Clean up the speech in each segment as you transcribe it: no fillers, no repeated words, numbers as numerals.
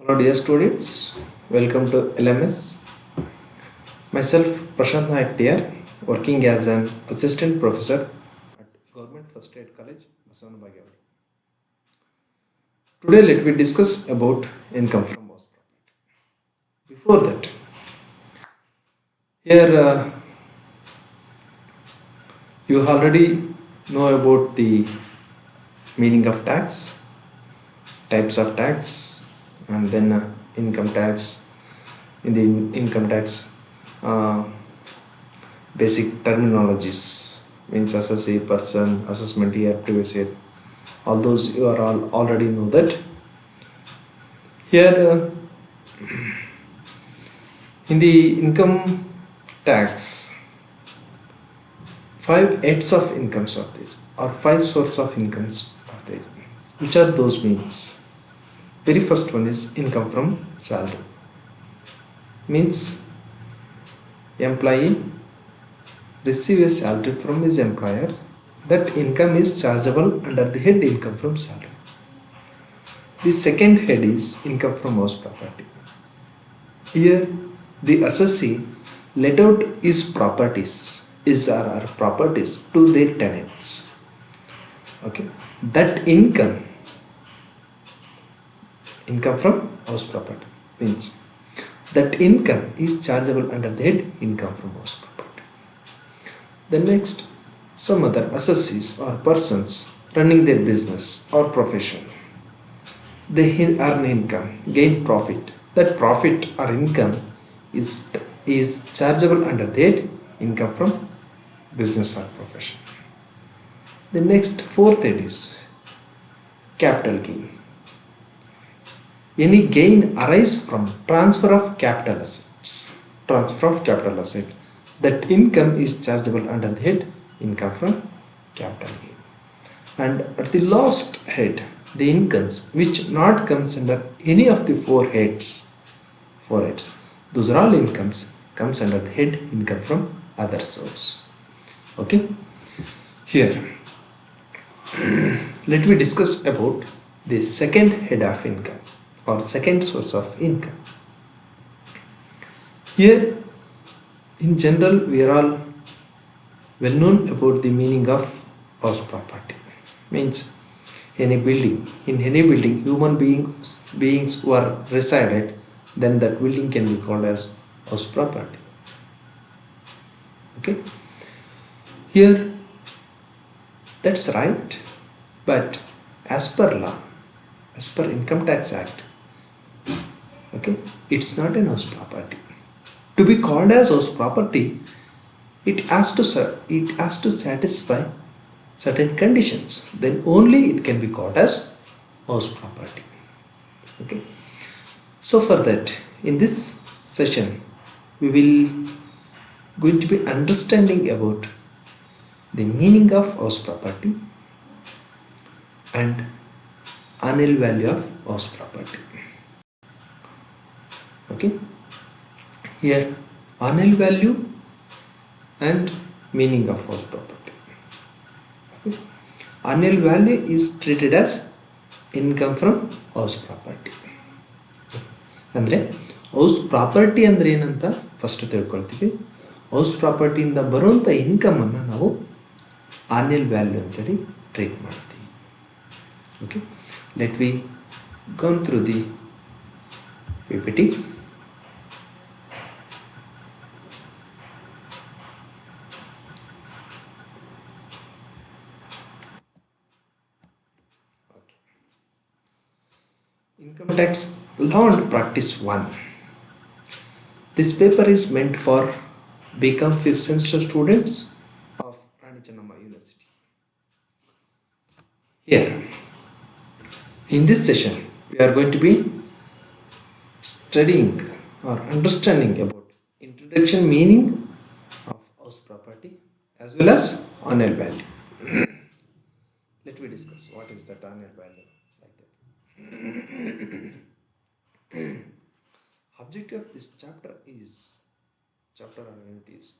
Hello dear students, welcome to LMS. Myself Prashant Nayak here, working as an assistant professor at Government First Aid College, Masavana. Today let me discuss about income from house property. Before that, here you already know about the meaning of tax, types of tax, and then income tax. In the income tax, uh, basic terminologies means assessee, person, assessment year, previous year. All those you are all already know that. Here in the income tax, 5 heads of incomes are there, or 5 sources of incomes are there. Which are those means? Very first one is income from salary. Means employee receive a salary from his employer. That income is chargeable under the head income from salary. The second head is income from house property. Here the assessee let out his properties, his or her properties to their tenants. Okay, that income from house property means that income is chargeable under the head income from house property. Then next, some other assessees or persons running their business or profession, they earn income, gain profit. That profit or income is chargeable under that income from business or profession. The next fourth head is capital gain. Any gain arise from transfer of capital assets. Transfer of capital asset. That income is chargeable under the head income from capital gain. And at the last head, the incomes which not comes under any of the four heads, those are all incomes comes under the head income from other source. Okay, here let me discuss about the second head of income or second source of income. Here in general we are all well known about the meaning of house property. Means in any building human beings who are resided, then that building can be called as house property. Okay, here that's right, but as per law, as per Income Tax Act, okay, it's not an house property. To be called as house property, it has to satisfy certain conditions, then only it can be called as house property. Okay, so for that, in this session we will going to be understanding about the meaning of house property and annual value of house property. Okay, here annual value and meaning of house property. Okay. Annual value is treated as income from house property. ಅಂದರೆ house property ಅಂದರೆ ಏನಂತ first ತಿಳ್ಕೊಳ್ತೀವಿ. House ಪ್ರಾಪರ್ಟಿಯಿಂದ ಬರುವಂಥ ಇನ್ಕಮನ್ನು ನಾವು annual value ಅಂತೇಳಿ treat ಮಾಡ್ತೀವಿ. Okay, let we go through the PPT. Income Tax Law and Practice 1. This paper is meant for BCom 5th semester students of Rani Chennamma University. Here, in this session, we are going to be studying or understanding about introduction meaning of house property as well as annual value. Let me discuss what is that annual value. Objective of this chapter is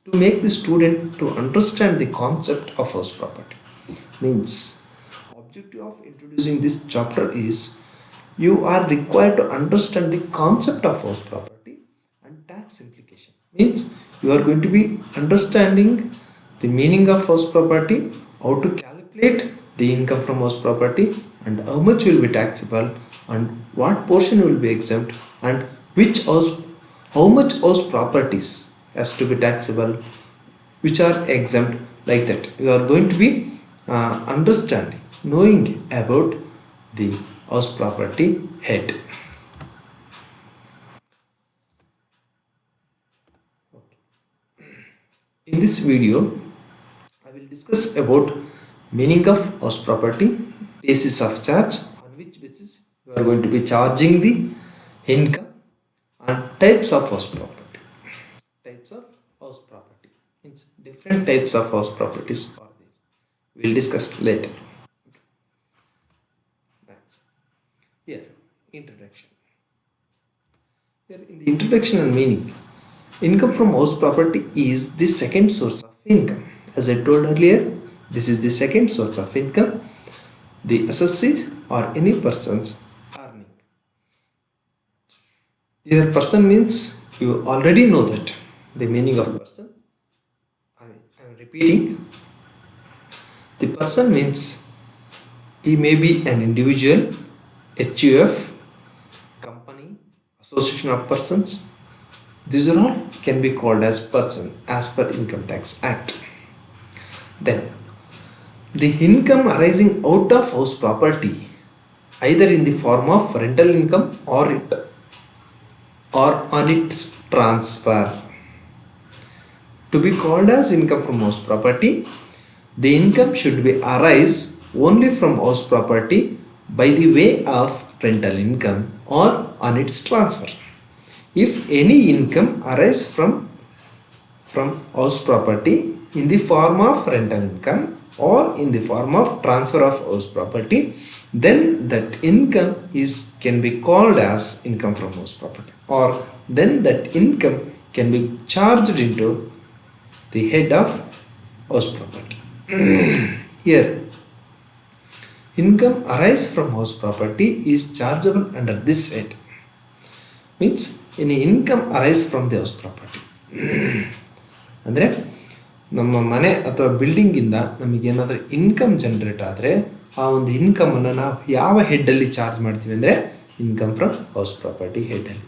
to make the student to understand the concept of house property. Means objective of introducing this chapter is you are required to understand the concept of house property and tax implication. Means you are going to be understanding the meaning of house property, how to calculate the income from house property, and how much will be taxable, and what portion will be exempt, and how much house properties has to be taxable, which are exempt, like that. You are going to be understanding, knowing about the house property head. In this video, I will discuss about meaning of house property, basis of charge, on which basis you are going to be charging the income, and types of house property. Types of house property means different types of house properties are there. We will discuss later. Okay. Next. Here, introduction. Here in the introduction and meaning, income from house property is the second source of income. As I told earlier, this is the second source of income. The assessee or any person's earning. Here person means you already know that the meaning of person. I am repeating. The person means he may be an individual, HUF, company, association of persons. These are all can be called as person as per Income Tax Act. Then the income arising out of house property, either in the form of rental income or on its transfer, to be called as income from house property, the income should be arise only from house property by the way of rental income or on its transfer. If any income arises from house property in the form of rental income or in the form of transfer of house property, then that income can be called as income from house property, or then that income can be charged into the head of house property. Here, income arise from house property is chargeable under this head. Means any income arise from the house property. ಅಂದರೆ ನಮ್ಮ ಮನೆ ಅಥವಾ ಬಿಲ್ಡಿಂಗಿಂದ ನಮಗೇನಾದರೂ income generate ಆದರೆ ಆ ಒಂದು ಇನ್ಕಮನ್ನು ನಾವು ಯಾವ ಹೆಡ್ಡಲ್ಲಿ charge ಮಾಡ್ತೀವಿ ಅಂದರೆ ಇನ್ಕಮ್ ಫ್ರಮ್ ಹೌಸ್ ಪ್ರಾಪರ್ಟಿ ಹೆಡ್ಡಲ್ಲಿ.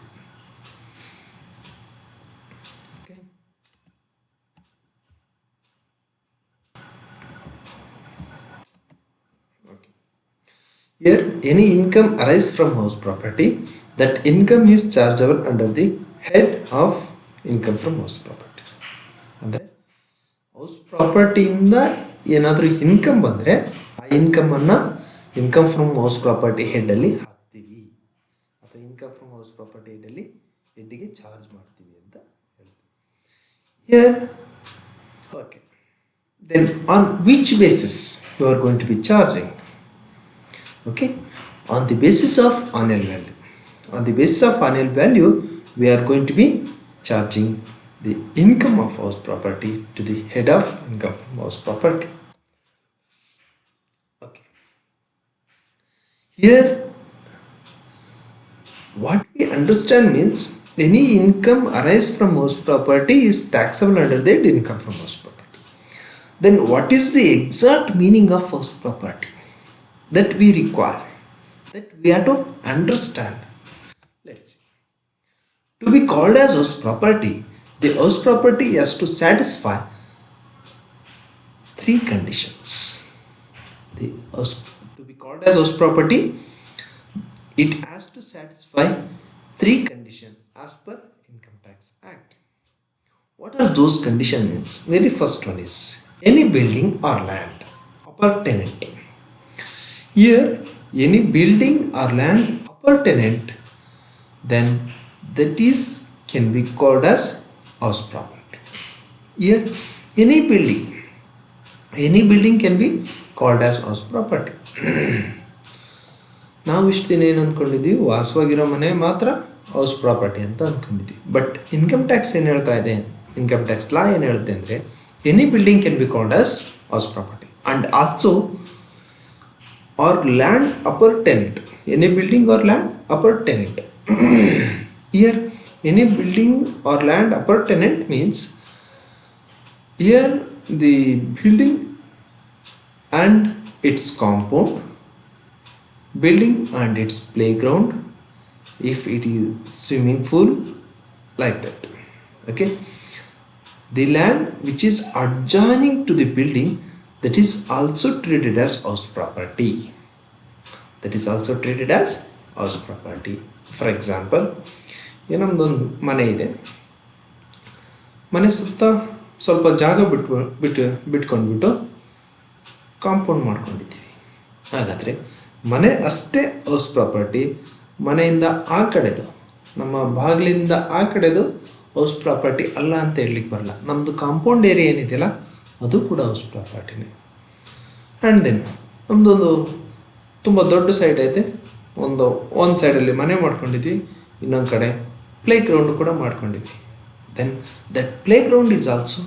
Here, any income arise from house property, that income is chargeable under the head of income from house property. ಅಂದರೆ ಹೌಸ್ ಪ್ರಾಪರ್ಟಿಯಿಂದ ಏನಾದರೂ ಇನ್ಕಮ್ ಬಂದರೆ ಆ ಇನ್ಕಮನ್ನು ಇನ್ಕಮ್ ಫ್ರಮ್ ಹೌಸ್ ಪ್ರಾಪರ್ಟಿ ಹೆಡ್ಡಲ್ಲಿ ಹಾಕ್ತೀವಿ, ಅಥವಾ ಇನ್ಕಮ್ ಫ್ರಮ್ ಹೌಸ್ ಪ್ರಾಪರ್ಟಿ ಹೆಡ್ಡಿಗೆ ಚಾರ್ಜ್ ಮಾಡ್ತೀವಿ ಅಂತ ಹೇಳ್ತೀವಿ. Here, okay. Then on which basis you are going to be charging? Okay, on the basis of annual value. On the basis of annual value, we are going to be charging the income of house property to the head of income from house property. Okay. Here, what we understand means any income arise from house property is taxable under that income from house property. Then what is the exact meaning of house property that we require, that we have to understand? Let's see. To be called as house property, the house property has to satisfy three conditions. To be called as house property, it has to satisfy three conditions as per Income Tax Act. What are those conditions? Very first one is any building or land appurtenant. Here, any building or land appurtenant, then that can be called as house property. Here, any building can be called as house property. ನಾವು ಇಷ್ಟು ದಿನ ಏನು ಅಂದ್ಕೊಂಡಿದ್ದೀವಿ, ವಾಸವಾಗಿರೋ ಮನೆ ಮಾತ್ರ house property ಅಂತ ಅಂದ್ಕೊಂಡಿದ್ದೀವಿ. But income tax ಏನು ಹೇಳ್ತಾ ಇದೆ, ಇನ್ಕಮ್ ಟ್ಯಾಕ್ಸ್ ಲಾ ಏನು ಹೇಳುತ್ತೆ ಅಂದರೆ any building can be called as house property, and also or land upper tenant. Any building or land upper tenant. Here, any building or land upper tenant means here the building and its compound, building and its playground, if it is swimming pool, like that. Okay. The land which is adjoining to the building, that is also treated as house property. That is also treated as house property. For example, ನಮ್ಮದೊಂದು ಮನೆ ಇದೆ. ಮನೆ ಸುತ್ತ ಸ್ವಲ್ಪ ಜಾಗ ಬಿಟ್ಕೊಂಡ್ಬಿಟ್ಟು compound ಮಾಡ್ಕೊಂಡಿದ್ದೀವಿ. ಹಾಗಾದರೆ ಮನೆ ಅಷ್ಟೇ ಹೌಸ್ ಪ್ರಾಪರ್ಟಿ, ಮನೆಯಿಂದ ಆ ಕಡೆದು, ನಮ್ಮ ಬಾಗಿಲಿಂದ ಆ ಕಡೆದು ಹೌಸ್ ಪ್ರಾಪರ್ಟಿ ಅಲ್ಲ ಅಂತ ಹೇಳಲಿಕ್ಕೆ ಬರಲ್ಲ. ನಮ್ಮದು ಕಾಂಪೌಂಡ್ ಏರಿಯಾ ಏನಿದೆಯಲ್ಲ ಅದು ಕೂಡ ಹೌಸ್ ಪ್ರಾಪರ್ಟಿನೇ. ಆ್ಯಂಡ್ ದೆನ್ ನಮ್ಮದೊಂದು ತುಂಬ ದೊಡ್ಡ ಸೈಡ್ ಐತೆ. ಒಂದು ಸೈಡಲ್ಲಿ ಮನೆ ಮಾಡ್ಕೊಂಡಿದ್ವಿ, ಇನ್ನೊಂದು ಕಡೆ ಪ್ಲೇ ಗ್ರೌಂಡ್ ಕೂಡ ಮಾಡ್ಕೊಂಡಿದ್ವಿ. Then that playground is also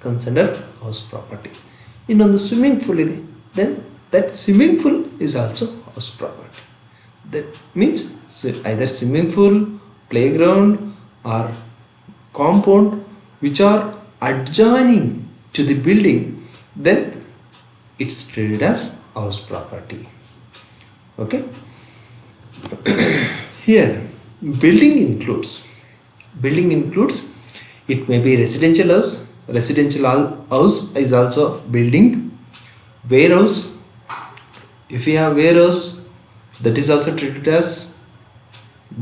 consider house property. ಇನ್ನೊಂದು ಸ್ವಿಮ್ಮಿಂಗ್ ಪೂಲ್ ಇದೆ, then that swimming pool is also house property. That means either swimming pool, playground or compound which are adjoining to the building, then it's treated as house property. Okay. Here building includes, it may be residential house. Residential house is also building. Warehouse, if you have warehouse, that is also treated as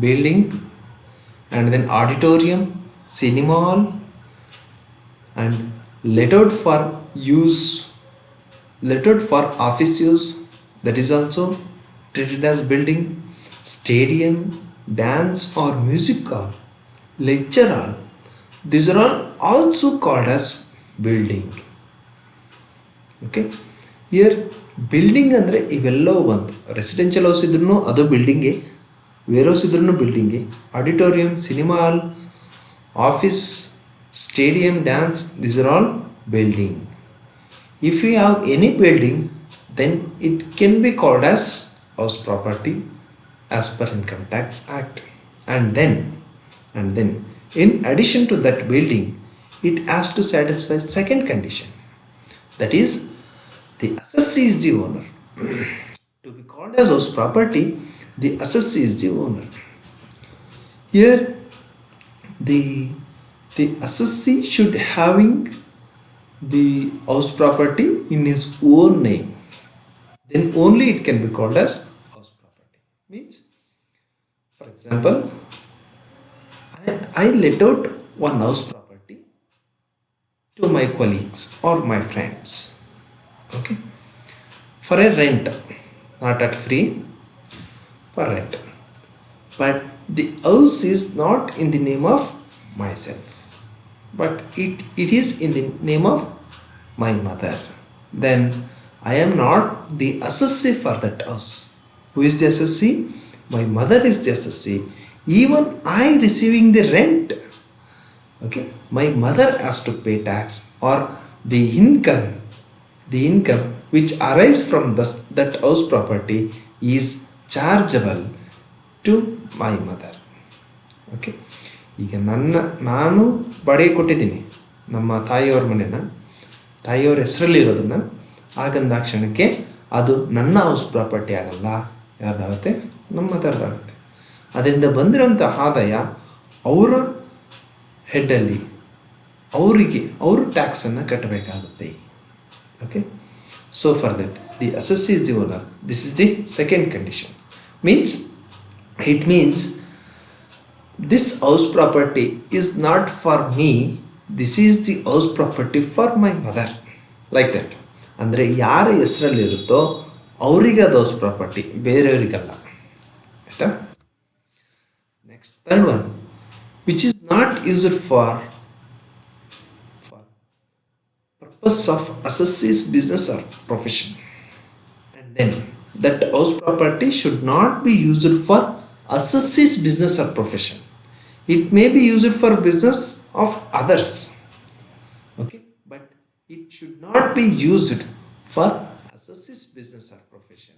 building. And then auditorium, cinema hall, and let out for office use, that is also treated as building. Stadium, dance or music hall, lecture hall, these are all also called as building. Okay. Here building ಅಂದರೆ ಇವೆಲ್ಲವೂ ಬಂತು. Residential house ಇದ್ರೂ ಅದು ಬಿಲ್ಡಿಂಗೇ, warehouse ಇದ್ರೂ ಬಿಲ್ಡಿಂಗೇ, auditorium, cinema hall, office, stadium, dance, these are all building. If you have any building, then it can be called as house property as per Income Tax Act. And then in addition to that building, it has to satisfy second condition, that is the assessee is the owner. To be called as house property, the assessee is the owner. Here the assessee should having the house property in his own name, then only it can be called as house property. Means, for example, I let out one house property to my colleagues or my friends, okay, for a rent, not at free, for rent. But the house is not in the name of myself, but it is in the name of my mother. Then I am not the assessee for that house. Who is the assessee? My mother is the assessee. Even I receiving the rent, okay, my mother has to pay tax, or the income which arises from that house property is chargeable to my mother. Okay. ಈಗ ನಾನು ಬಾಡಿಗೆ ಕೊಟ್ಟಿದ್ದೀನಿ ನಮ್ಮ ತಾಯಿಯವ್ರ ಮನೆನ, ತಾಯಿಯವ್ರ ಹೆಸರಲ್ಲಿರೋದನ್ನು, ಆಗಂದಾಕ್ಷಣಕ್ಕೆ ಅದು ನನ್ನ house property ಆಗಲ್ಲ, ಯಾರ್ದಾಗುತ್ತೆ? ನಮ್ಮ ಮದರ್ದಾಗುತ್ತೆ. ಅದರಿಂದ ಬಂದಿರೋಂಥ ಆದಾಯ ಅವರ ಹೆಡ್ಡಲ್ಲಿ ಅವರು ಟ್ಯಾಕ್ಸನ್ನು ಕಟ್ಟಬೇಕಾಗುತ್ತೆ. Okay. So for that the assessee is the owner. This is the second condition. It means this house property is not for me, this is the house property for my mother, like that. ಅಂದರೆ ಯಾರ ಹೆಸರಲ್ಲಿರುತ್ತೋ ಅವರಿಗೆ ಅದು house property, ಬೇರೆಯವರಿಗಲ್ಲ. ಆಯಿತಾ? Next third one, which is not used for purpose of assessee's business or profession. And then that house property should not be used for assessee's business or profession. It may be used for business of others, okay, but it should not be used for assesses business or profession.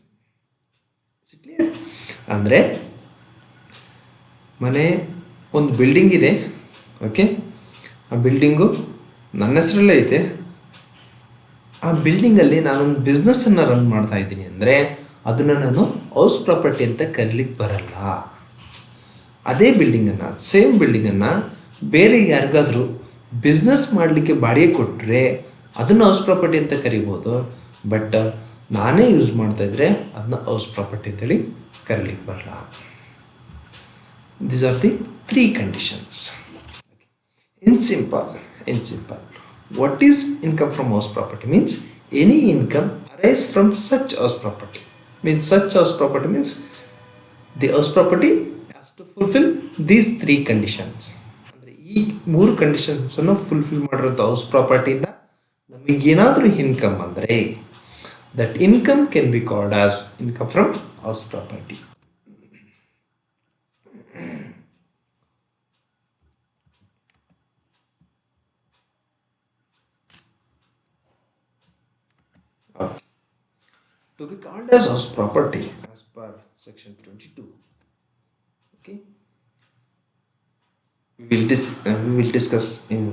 Is it clear? ಅಂದರೆ ಮನೆ ಒಂದು building ಇದೆ, okay, ಆ building ನನ್ನ ಹೆಸರಲ್ಲೇ ಐತೆ. ಆ ಬಿಲ್ಡಿಂಗಲ್ಲಿ ನಾನೊಂದು ಬಿಸ್ನೆಸ್ಸನ್ನು ರನ್ ಮಾಡ್ತಾ ಇದ್ದೀನಿ ಅಂದರೆ ಅದನ್ನು ನಾನು ಹೌಸ್ ಪ್ರಾಪರ್ಟಿ ಅಂತ ಕರೀಲಿಕ್ಕೆ ಬರಲ್ಲ. ಅದೇ ಬಿಲ್ಡಿಂಗನ್ನು, ಸೇಮ್ ಬಿಲ್ಡಿಂಗನ್ನು ಬೇರೆ ಯಾರಿಗಾದರೂ ಬಿಸ್ನೆಸ್ ಮಾಡಲಿಕ್ಕೆ ಬಾಡಿಗೆ ಕೊಟ್ಟರೆ ಅದನ್ನು ಹೌಸ್ ಪ್ರಾಪರ್ಟಿ ಅಂತ ಕರಿಬೋದು. ಬಟ್ ನಾನೇ ಯೂಸ್ ಮಾಡ್ತಾ ಇದ್ರೆ ಅದನ್ನ ಹೌಸ್ ಪ್ರಾಪರ್ಟಿ ಅಂತೇಳಿ ಕರೀಲಿಕ್ಕೆ ಬರಲ್ಲ. These are the three conditions. In simple, what is income from house property means any income arise from such house property. Means such house property means the house property has to fulfill these three conditions. ಅಂದರೆ ಈ ಮೂರು conditions ಅನ್ನು fulfil ಮಾಡಿರೋಂಥ house ಪ್ರಾಪರ್ಟಿಯಿಂದ ನಮಗೇನಾದರೂ income ಅಂದರೆ that income can be called as income from house property. Okay. To be called as house property as per section 22, okay, we will discuss in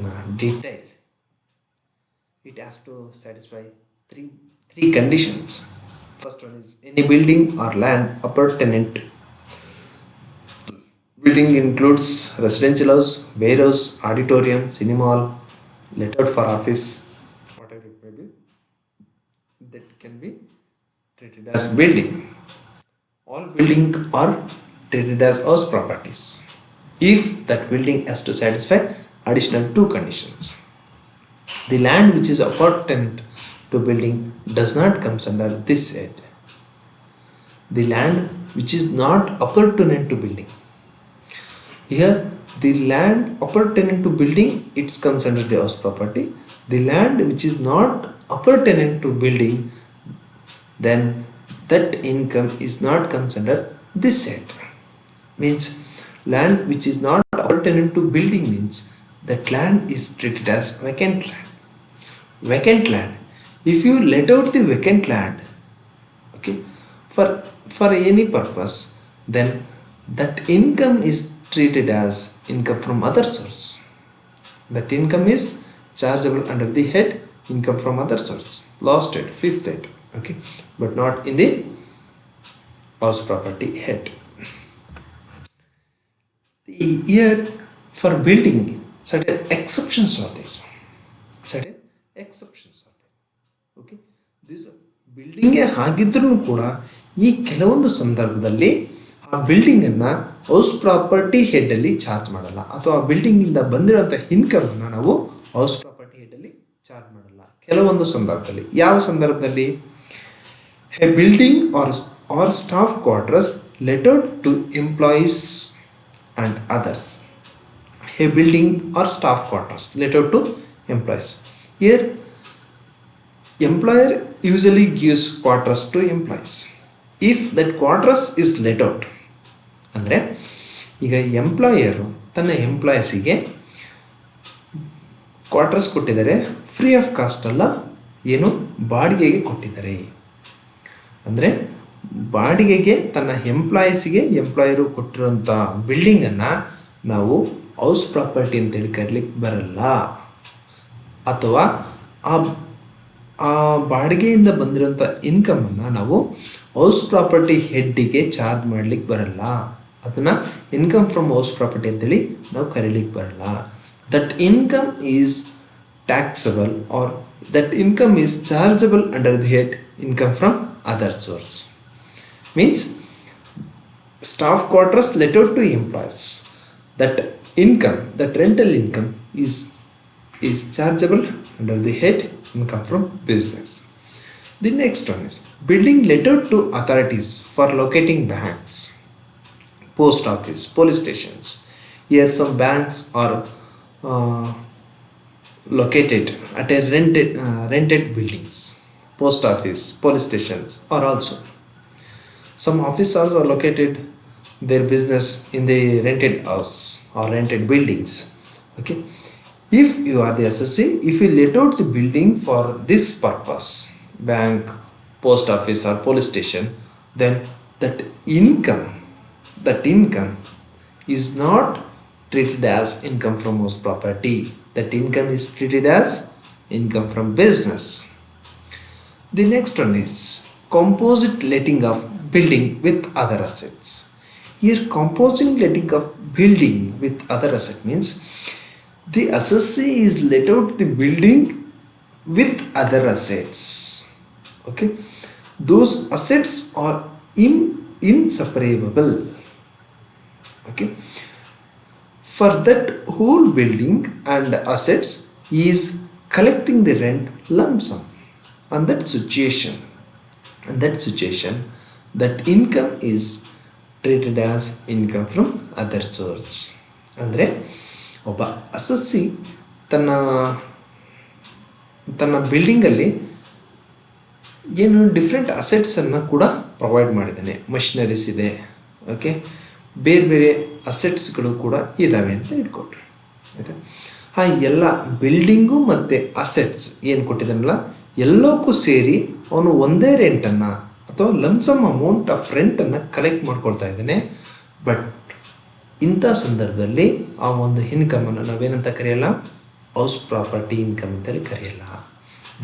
detail. It has to satisfy three conditions. First one is any building or land appurtenant. Building includes residential house, warehouse, auditorium, cinema hall, let out for office, whatever it may be, that can be treated as building. All building are treated as house properties if that building has to satisfy additional two conditions. The land which is appurtenant to building does not comes under this head. The land which is not appurtenant to building. Here the land appurtenant to building, it comes under the house property. The land which is not appurtenant to building, then that income is not comes under this head. Means land which is not appurtenant to building means that land is treated as vacant land. Vacant land, if you let out the vacant land, okay, for any purpose, then that income is treated as income from other source. That income is chargeable under the head income from other source, last head, fifth head, okay, but not in the house property head. Here for building, certain exceptions are there. Certain exceptions are there. Okay, this ಬಿಲ್ಡಿಂಗೇ ಆಗಿದ್ರೂ ಕೂಡ ಈ ಕೆಲವೊಂದು ಸಂದರ್ಭದಲ್ಲಿ ಆ ಬಿಲ್ಡಿಂಗನ್ನು house property ಹೆಡ್ಡಲ್ಲಿ charge ಮಾಡಲ್ಲ, ಅಥವಾ ಆ ಬಿಲ್ಡಿಂಗಿಂದ ಬಂದಿರೋಂಥ ಇನ್ಕಮನ್ನು ನಾವು ಹೌಸ್ ಪ್ರಾಪರ್ಟಿ ಹೆಡ್ಡಲ್ಲಿ ಚಾರ್ಜ್ ಮಾಡಲ್ಲ ಕೆಲವೊಂದು ಸಂದರ್ಭದಲ್ಲಿ. ಯಾವ ಸಂದರ್ಭದಲ್ಲಿ? A building or staff quarters letted to employees and others. A building or staff quarters letted to employees. Here employer usually gives quarters to employees. If that quarters is let out, ಅಂದರೆ ಈಗ employer ತನ್ನ ಎಂಪ್ಲಾಯೀಸಿಗೆ quarters ಕೊಟ್ಟಿದ್ದಾರೆ, free of cost ಅಲ್ಲ, ಏನು ಬಾಡಿಗೆಗೆ ಕೊಟ್ಟಿದ್ದಾರೆ. ಅಂದರೆ ಬಾಡಿಗೆಗೆ ತನ್ನ ಎಂಪ್ಲಾಯೀಸಿಗೆ ಎಂಪ್ಲಾಯರು ಕೊಟ್ಟಿರೋಂಥ ಬಿಲ್ಡಿಂಗನ್ನು ನಾವು ಹೌಸ್ ಪ್ರಾಪರ್ಟಿ ಅಂತೇಳಿ ಕರೀಲಿಕ್ಕೆ ಬರಲ್ಲ. ಅಥವಾ ಆ ಬಾಡಿಗೆಯಿಂದ ಬಂದಿರೋಂಥ ಇನ್ಕಮನ್ನು ನಾವು ಹೌಸ್ ಪ್ರಾಪರ್ಟಿ ಹೆಡ್ಡಿಗೆ ಚಾರ್ಜ್ ಮಾಡಲಿಕ್ಕೆ ಬರಲ್ಲ. ಅದನ್ನು ಇನ್ಕಮ್ ಫ್ರಮ್ ಹೌಸ್ ಪ್ರಾಪರ್ಟಿ ಅಂತೇಳಿ ನಾವು ಕರೀಲಿಕ್ಕೆ ಬರಲ್ಲ. That income is taxable or that income is chargeable under the head income from other source. Means staff quarters letted to employees, that income, that rental income is chargeable under the head income from business. The next one is building lettered to authorities for locating banks, post office, police stations. Here some banks are located at a rented buildings. Post office, police stations are also. Some offices are located their business in the rented house or rented buildings. Okay, if you are the assessee, if you let out the building for this purpose, bank, post office or police station, then that income is not treated as income from house property. That income is treated as income from business. The next one is composite letting of building with other assets. Here, composite letting of building with other asset means the assessee is let out the building with other assets. Okay, those assets are inseparable. Okay, for that whole building and assets is collecting the rent lump sum. On that situation, that income is treated as income from other source. ಅಂದರೆ ಒಬ್ಬ assessee ತನ್ನ ಬಿಲ್ಡಿಂಗಲ್ಲಿ ಏನು different ಅಸೆಟ್ಸನ್ನು ಕೂಡ provide ಮಾಡಿದ್ದಾನೆ. Machineries ಇದೆ, okay, ಬೇರೆ ಬೇರೆ ಅಸೆಟ್ಸ್ಗಳು ಕೂಡ ಇದ್ದಾವೆ ಅಂತ ಇಟ್ಕೊಟ್ರಿ. ಆಯಿತಾ? ಆ ಎಲ್ಲ ಬಿಲ್ಡಿಂಗು ಮತ್ತು ಅಸೆಟ್ಸ್ ಏನು ಕೊಟ್ಟಿದ್ದಾನಲ್ಲ ಎಲ್ಲಕ್ಕೂ ಸೇರಿ ಅವನು ಒಂದೇ ರೆಂಟನ್ನು ಅಥವಾ ಲಮ್ಸಮ್ ಅಮೌಂಟ್ ಆಫ್ ರೆಂಟನ್ನು ಕಲೆಕ್ಟ್ ಮಾಡ್ಕೊಳ್ತಾ ಇದ್ದಾನೆ. ಬಟ್ ಇಂಥ ಸಂದರ್ಭದಲ್ಲಿ ಆ ಒಂದು ಇನ್ಕಮನ್ನು ನಾವೇನಂತ ಕರೆಯಲ್ಲ, ಹೌಸ್ ಪ್ರಾಪರ್ಟಿ ಇನ್ಕಮ್ ಅಂತೇಳಿ ಕರೆಯಲ್ಲ.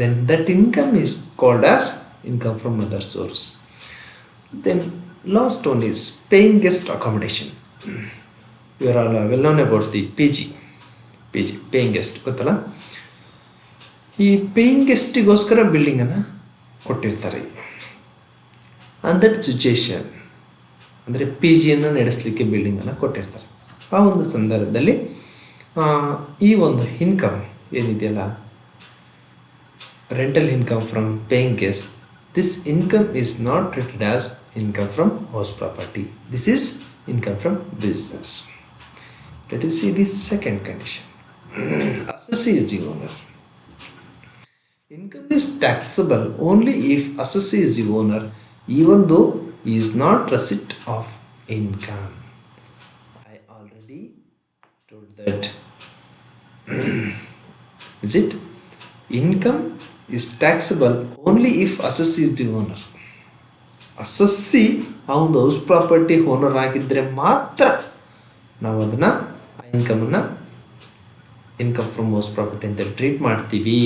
Then that income is called as income from other source. Then last one is paying guest accommodation. ಇವರ್ all well known about the P G paying guest ಗೊತ್ತಲ್ಲ. ಈ ಪೇಯಿಂಗ್ ಗೆಸ್ಟಿಗೋಸ್ಕರ ಬಿಲ್ಡಿಂಗನ್ನು ಕೊಟ್ಟಿರ್ತಾರೆ. ಆನ್ ದಟ್ ಸಿಚುಯೇಷನ್ ಅಂದರೆ P ಜಿಯನ್ನು ನಡೆಸಲಿಕ್ಕೆ ಬಿಲ್ಡಿಂಗನ್ನು ಕೊಟ್ಟಿರ್ತಾರೆ. ಆ ಒಂದು ಸಂದರ್ಭದಲ್ಲಿ ಈ ಒಂದು ಇನ್ಕಮ್ ಏನಿದೆಯಲ್ಲ, rental income from paying guest, this income is not treated as income from house property. This is income from business. Let U see the second condition. Assessee is the owner. Income is taxable only if assessee is the owner, even though he is not receipt of income. I already told that. Is it? Income is taxable only if assessee is the owner. Assessee ಆ ಒಂದು house property owner ಆಗಿದ್ದರೆ ಮಾತ್ರ ನಾವು ಅದನ್ನು ಆ ಇನ್ಕಮನ್ನು income from house property ಅಂತ treat ಮಾಡ್ತೀವಿ.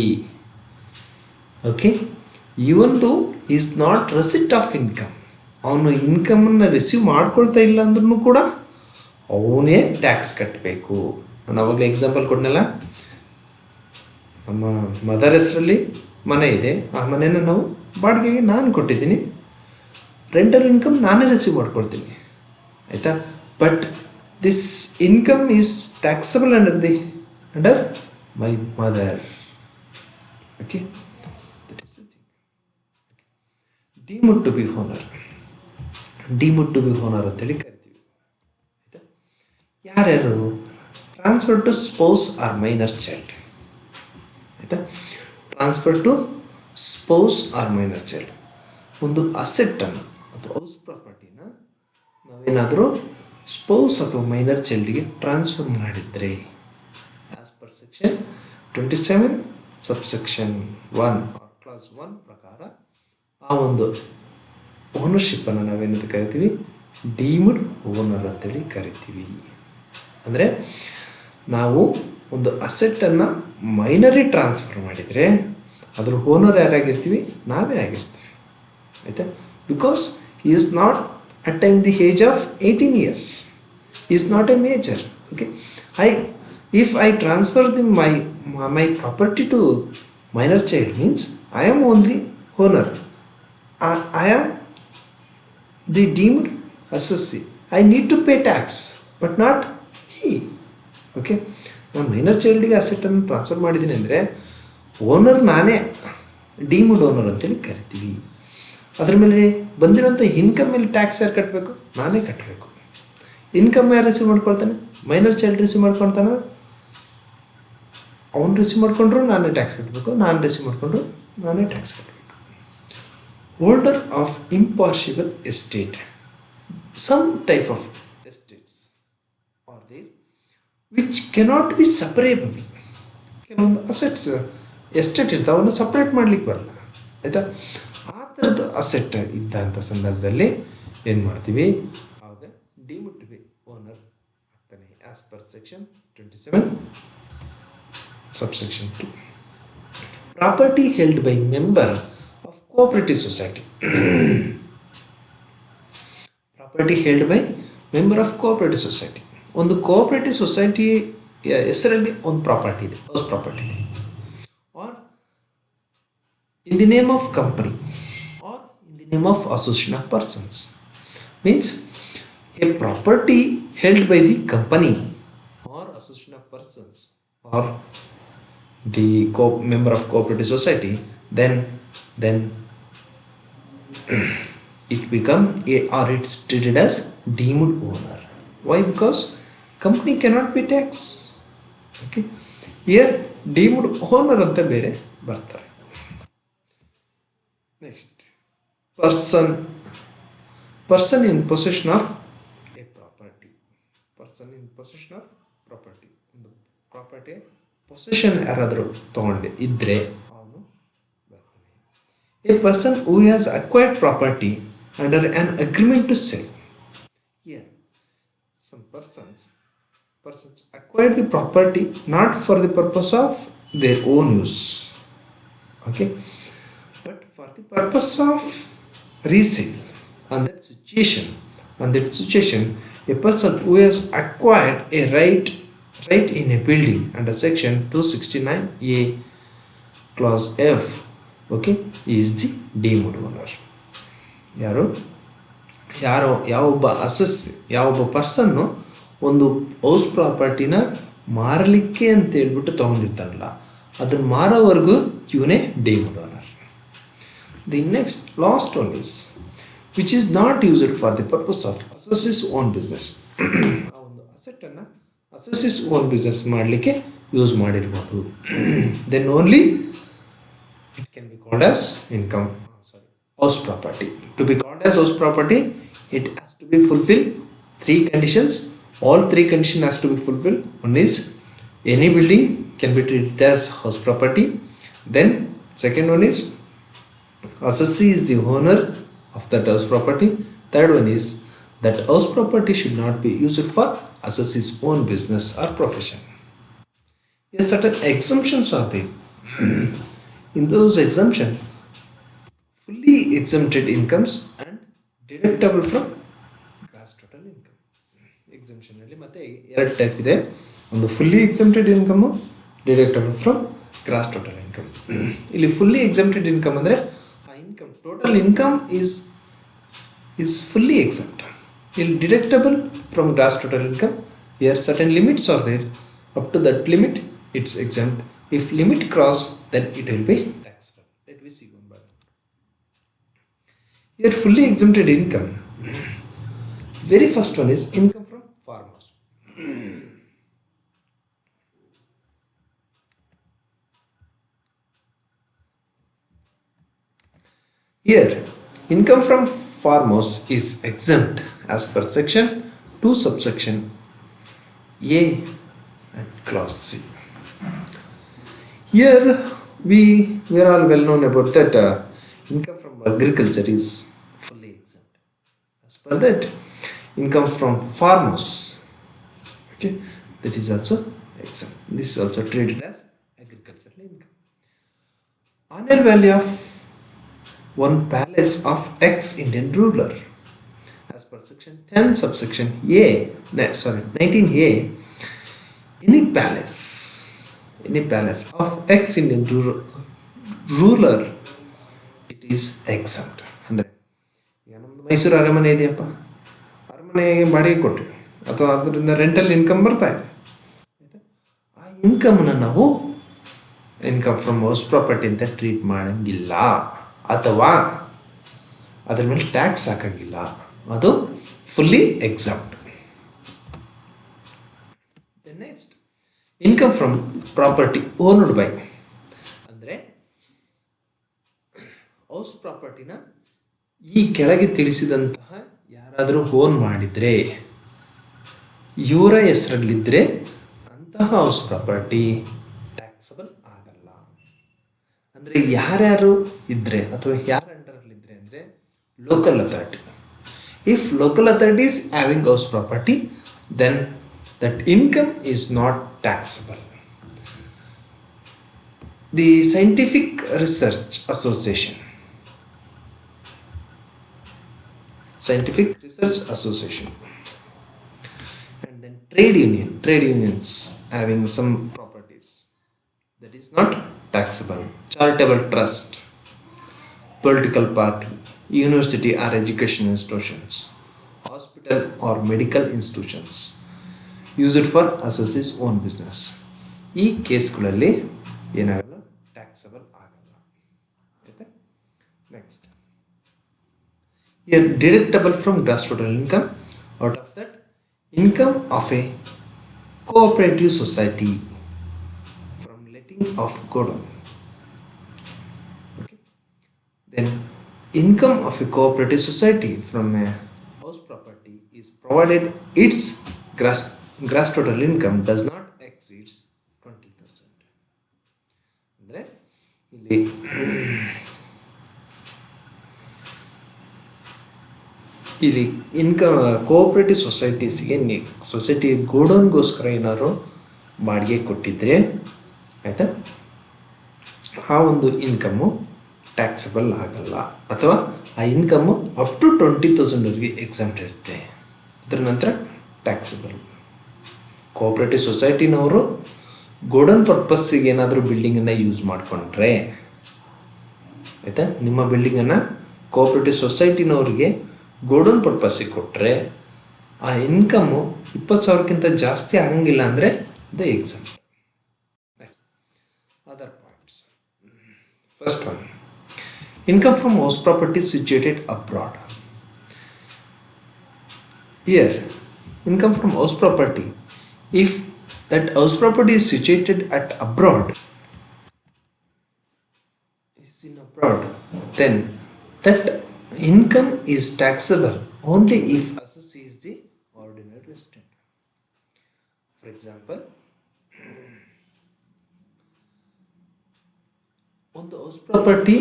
Okay, even though is not receipt of income, ಅವನು ಇನ್ಕಮನ್ನು ರಿಸೀವ್ ಮಾಡ್ಕೊಳ್ತಾ ಇಲ್ಲ ಅಂದ್ರೂ ಕೂಡ ಅವನೇ ಟ್ಯಾಕ್ಸ್ ಕಟ್ಟಬೇಕು. ನಾನು ಅವಾಗಲೇ ಎಕ್ಸಾಂಪಲ್ ಕೊಟ್ಟನಲ್ಲ, ನಮ್ಮ ಮದರ್ ಹೆಸರಲ್ಲಿ ಮನೆ ಇದೆ, ಆ ಮನೆಯನ್ನು ನಾವು ಬಾಡಿಗೆಗೆ ನಾನು ಕೊಟ್ಟಿದ್ದೀನಿ, ರೆಂಟಲ್ ಇನ್ಕಮ್ ನಾನೇ ರಿಸೀವ್ ಮಾಡ್ಕೊಳ್ತೀನಿ, ಆಯಿತಾ. But this income is taxable under my mother. Okay, that is the thing. Deemed to be honor ಅಂತೇಳಿ ಕರಿತೀವಿ. ಆಯಿತಾ? ಯಾರ್ಯಾರು transfer to spouse or minor child. ಆಯಿತಾ, transfer to spouse or minor child. ಒಂದು ಅಸೆಟ್ಟನ್ನು ಅಥವಾ ಹೌಸ್ ಪ್ರಾಪರ್ಟಿನ ನಾವೇನಾದರೂ ಸ್ಪೌಸ್ ಅಥವಾ ಮೈನರ್ ಚೈಲ್ಡ್ಗೆ ಟ್ರಾನ್ಸ್ಫರ್ ಮಾಡಿದರೆ Section 27 subsection 1 or clause 1 ಪ್ರಕಾರ ಆ ಒಂದು ಓನರ್ಶಿಪ್ಪನ್ನು ನಾವೇನಂತ ಕರಿತೀವಿ, ಡೀಮ್ಡ್ ಓನರ್ ಅಂತೇಳಿ ಕರಿತೀವಿ. ಅಂದರೆ ನಾವು ಒಂದು ಅಸೆಟ್ಟನ್ನು ಮೈನರಿ ಟ್ರಾನ್ಸ್ಫರ್ ಮಾಡಿದರೆ ಅದ್ರ ಓನರ್ ಯಾರಾಗಿರ್ತೀವಿ, ನಾವೇ ಆಗಿರ್ತೀವಿ. ಆಯಿತಾ, because he is not attained the age of 18 years. He is not a major. Okay, if I transfer my property to minor child means I am only owner. I am the deemed assessee. I need to pay tax, but not he. Okay, ನಾನು minor ಚೈಲ್ಡ್ಗೆ ಅಸೆಟ್ಟನ್ನು transfer ಮಾಡಿದ್ದೀನಿ ಅಂದರೆ owner ನಾನೇ, deemed owner ಅಂತೇಳಿ ಕರಿತೀವಿ. ಅದ್ರ ಮೇಲೆ ಬಂದಿರೋಂಥ income ಮೇಲೆ tax ಯಾರು ಕಟ್ಟಬೇಕು, ನಾನೇ ಕಟ್ಟಬೇಕು. ಇನ್ಕಮ್ ಯಾರು ರಿಸೀವ್ ಮಾಡ್ಕೊಳ್ತಾನೆ, ಮೈನರ್ ಚೈಲ್ಡ್ ರಿಸೀವ್ ಮಾಡ್ಕೊಳ್ತಾನೆ, ಅವನು ರಿಸೀವ್ ಮಾಡಿಕೊಂಡ್ರು ನಾನೇ ಟ್ಯಾಕ್ಸ್ ಕಟ್ಟಬೇಕು, ನಾನು ರಿಸೀವ್ ಮಾಡಿಕೊಂಡ್ರು ನಾನೇ ಟ್ಯಾಕ್ಸ್ ಕಟ್ಟಬೇಕು. Holder of impartible estate. Some type of estates are there which cannot be separable. ಕೆಲವೊಂದು ಅಸೆಟ್ಸ್ ಎಸ್ಟೇಟ್ ಇರ್ತಾವೆ, ಅವನ್ನ ಸಪ್ರೇಟ್ ಮಾಡ್ಲಿಕ್ಕೆ ಬರಲ್ಲ. ಆಯಿತಾ, ಆ ಥರದ ಅಸೆಟ್ ಇದ್ದಂಥ ಸಂದರ್ಭದಲ್ಲಿ ಏನು ಮಾಡ್ತೀವಿ, ಆವಾಗ ಡೀಮ್ಡ್ ಟು ಬಿ ಓನರ್ ಆಗ್ತಾನೆ as per section 27 subsection 2. Property held by member of cooperative society. Property held by member of cooperative society. ಒಂದು ಕೋಆಪರೇಟಿವ್ ಸೊಸೈಟಿ ಹೆಸರಲ್ಲಿ ಒಂದು ಪ್ರಾಪರ್ಟಿ ಇದೆ, ಹೌಸ್ ಪ್ರಾಪರ್ಟಿ ಇದೆ, or in the name of company or in the name of association of persons. Means a property held by the company or association of persons or the member of cooperative society, then it become or it's treated as deemed owner. Why? Because company cannot be taxed. Okay, here deemed owner anta bere bartare. Next, person in possession of a property. Person in possession of property. Property possession ಯಾರಾದರೂ ತಗೊಂಡು ಇದ್ದರೆ ಅವನು ಬರ್ತಾನೆ. A person who has acquired property under an agreement to sell. Here some persons acquired the property not for the purpose of their own use, okay, but for the purpose of resale. On that situation, a person who has acquired a right in a building under section 269A clause F, okay, is the deemed owner. ಯಾವೊಬ್ಬ ಪರ್ಸನ್ನು ಒಂದು house ಪ್ರಾಪರ್ಟಿನ ಮಾರಲಿಕ್ಕೆ ಅಂತ ಹೇಳ್ಬಿಟ್ಟು ತಗೊಂಡಿರ್ತಾರಲ್ಲ, ಅದನ್ನ ಮಾರೋವರೆಗೂ ಇವನೇ deemed owner. The next last one is which is not used for the purpose of assess own business. ಆ ಒಂದು ಅಸೆಟ್ಟನ್ನು ಅಸೆಸ್ ಓನ್ ಬಿಸ್ನೆಸ್ ಮಾಡಲಿಕ್ಕೆ ಯೂಸ್ ಮಾಡಿರ್ಬೋದು. Then only it can be called as house property. To be called as house property, it has to be fulfill 3 conditions. All 3 conditions has to be fulfilled. One is any building can be treated as house property. Then second one is assessee is the owner of that house property. Third one is that house property should not be used for assessee's own business or profession. Yes, certain exemptions are there. In those exemptions, fully exempted incomes and deductible from gross total income. Exemption ಅಲ್ಲಿ ಮತ್ತೆ ಎರಡು type ಇದೆ, ಒಂದು fully exempted income, deductible from gross total income. ಇಲ್ಲಿ fully exempted income ಅಂದರೆ ಆ income total income is fully exempt. ಇಲ್ಲಿ deductible from gross total income, here certain limits are there. Up to that limit it's exempt. If limit cross, then it will be taxable. Let me see one by one. Here fully exempted income, very first one is income from farmers. Here income from farmers is exempt as per section 2 subsection A and clause C. Here we are all well known about that income from agriculture is fully exempt. As per that, income from farmers, okay, that is also exempt. This is also treated as agricultural income. Annual value of one palace of ex-Indian ruler, as per section 10 subsection A, 19A, any palace of ex-Indian ruler, it is exempt. ಅಂದರೆ ಈಗ ನಮ್ಮದು ಮೈಸೂರು ಅರಮನೆ ಇದೆಯಪ್ಪ, ಅರಮನೆಗೆ ಬಾಡಿಗೆ ಕೊಟ್ಟರೆ ಅಥವಾ ಅದರಿಂದ ರೆಂಟಲ್ ಇನ್ಕಮ್ ಬರ್ತಾ ಇದೆ, ಆ ಇನ್ಕಮ್ನ ನಾವು ಇನ್ಕಮ್ ಫ್ರಮ್ ಹೌಸ್ ಪ್ರಾಪರ್ಟಿ ಅಂತ ಟ್ರೀಟ್ ಮಾಡಂಗಿಲ್ಲ, ಅಥವಾ ಅದ್ರ ಮೇಲೆ ಟ್ಯಾಕ್ಸ್ ಹಾಕಂಗಿಲ್ಲ, ಅದು fully exempt. Next income from property owned by, ಅಂದರೆ ಹೌಸ್ ಪ್ರಾಪರ್ಟಿನ ಈ ಕೆಳಗೆ ತಿಳಿಸಿದಂತಹ ಯಾರಾದರೂ ಓನ್ ಮಾಡಿದರೆ, ಇವರ ಹೆಸರಲ್ಲಿದ್ದರೆ ಅಂತಹ ಹೌಸ್ ಪ್ರಾಪರ್ಟಿ ಟ್ಯಾಕ್ಸಬಲ್ ಆಗಲ್ಲ. ಅಂದರೆ ಯಾರ್ಯಾರು ಇದ್ದರೆ ಅಥವಾ ಯಾರ ಅಂಡರಲ್ಲಿದ್ದರೆ local authority. If local authority is having house property, then that income is not taxable. The Scientific Research Association. Scientific Research Association. And then trade unions having some properties that is not taxable. Charitable trust, political party, university or education institutions, hospital or medical institutions, use it for assess own business. ಈ ಕೇಸ್ಗಳಲ್ಲಿ ಏನಾಗಲ್ಲ, taxable ಆಗಲ್ಲ. ಆಯ್ತಾ? Next, here deductible from gross total income. Out of that, income of a cooperative society from letting of godown. Okay. Then income of a cooperative society from a house property is provided its gross total income does not exceeds 20,000. ಅಂದ್ರೆ ಇಲ್ಲಿ ಇಲ್ಲಿ income cooperative ಸೊಸೈಟೀಸ್ಗೆ society ಗೋಡೌನ್ಗೋಸ್ಕರ ಏನಾದ್ರು ಬಾಡಿಗೆ ಕೊಟ್ಟಿದ್ರೆ ಆಯಿತಾ, ಆ ಒಂದು income taxable ಆಗಲ್ಲ, ಅಥವಾ ಆ ಇನ್ಕಮ್ಮು ಅಪ್ ಟು 20,000ವರೆಗೆ ಎಕ್ಸಾಮ್ಟ್ ಇರುತ್ತೆ. ಅದರ ನಂತರ ಟ್ಯಾಕ್ಸಬಲ್. ಕೋಆಪರೇಟಿವ್ ಸೊಸೈಟಿನವರು ಗೋಡೌನ್ ಪರ್ಪಸ್ಸಿಗೆ ಏನಾದರೂ ಬಿಲ್ಡಿಂಗನ್ನು ಯೂಸ್ ಮಾಡಿಕೊಂಡ್ರೆ ಆಯಿತಾ, ನಿಮ್ಮ ಬಿಲ್ಡಿಂಗನ್ನು ಕೋಆಪರೇಟಿವ್ ಸೊಸೈಟಿನವ್ರಿಗೆ ಗೋಡೌನ್ ಪರ್ಪಸ್ಸಿಗೆ ಕೊಟ್ಟರೆ ಆ ಇನ್ಕಮ್ಮು 20,000ಕ್ಕಿಂತ ಜಾಸ್ತಿ ಆಗಂಗಿಲ್ಲ ಅಂದರೆ the exam. Other points. First one, income from house property situated abroad. Here, income from house property, if that house property is situated at abroad, then that income is taxable only if assessee is the ordinary resident. For example, ಒಂದು house property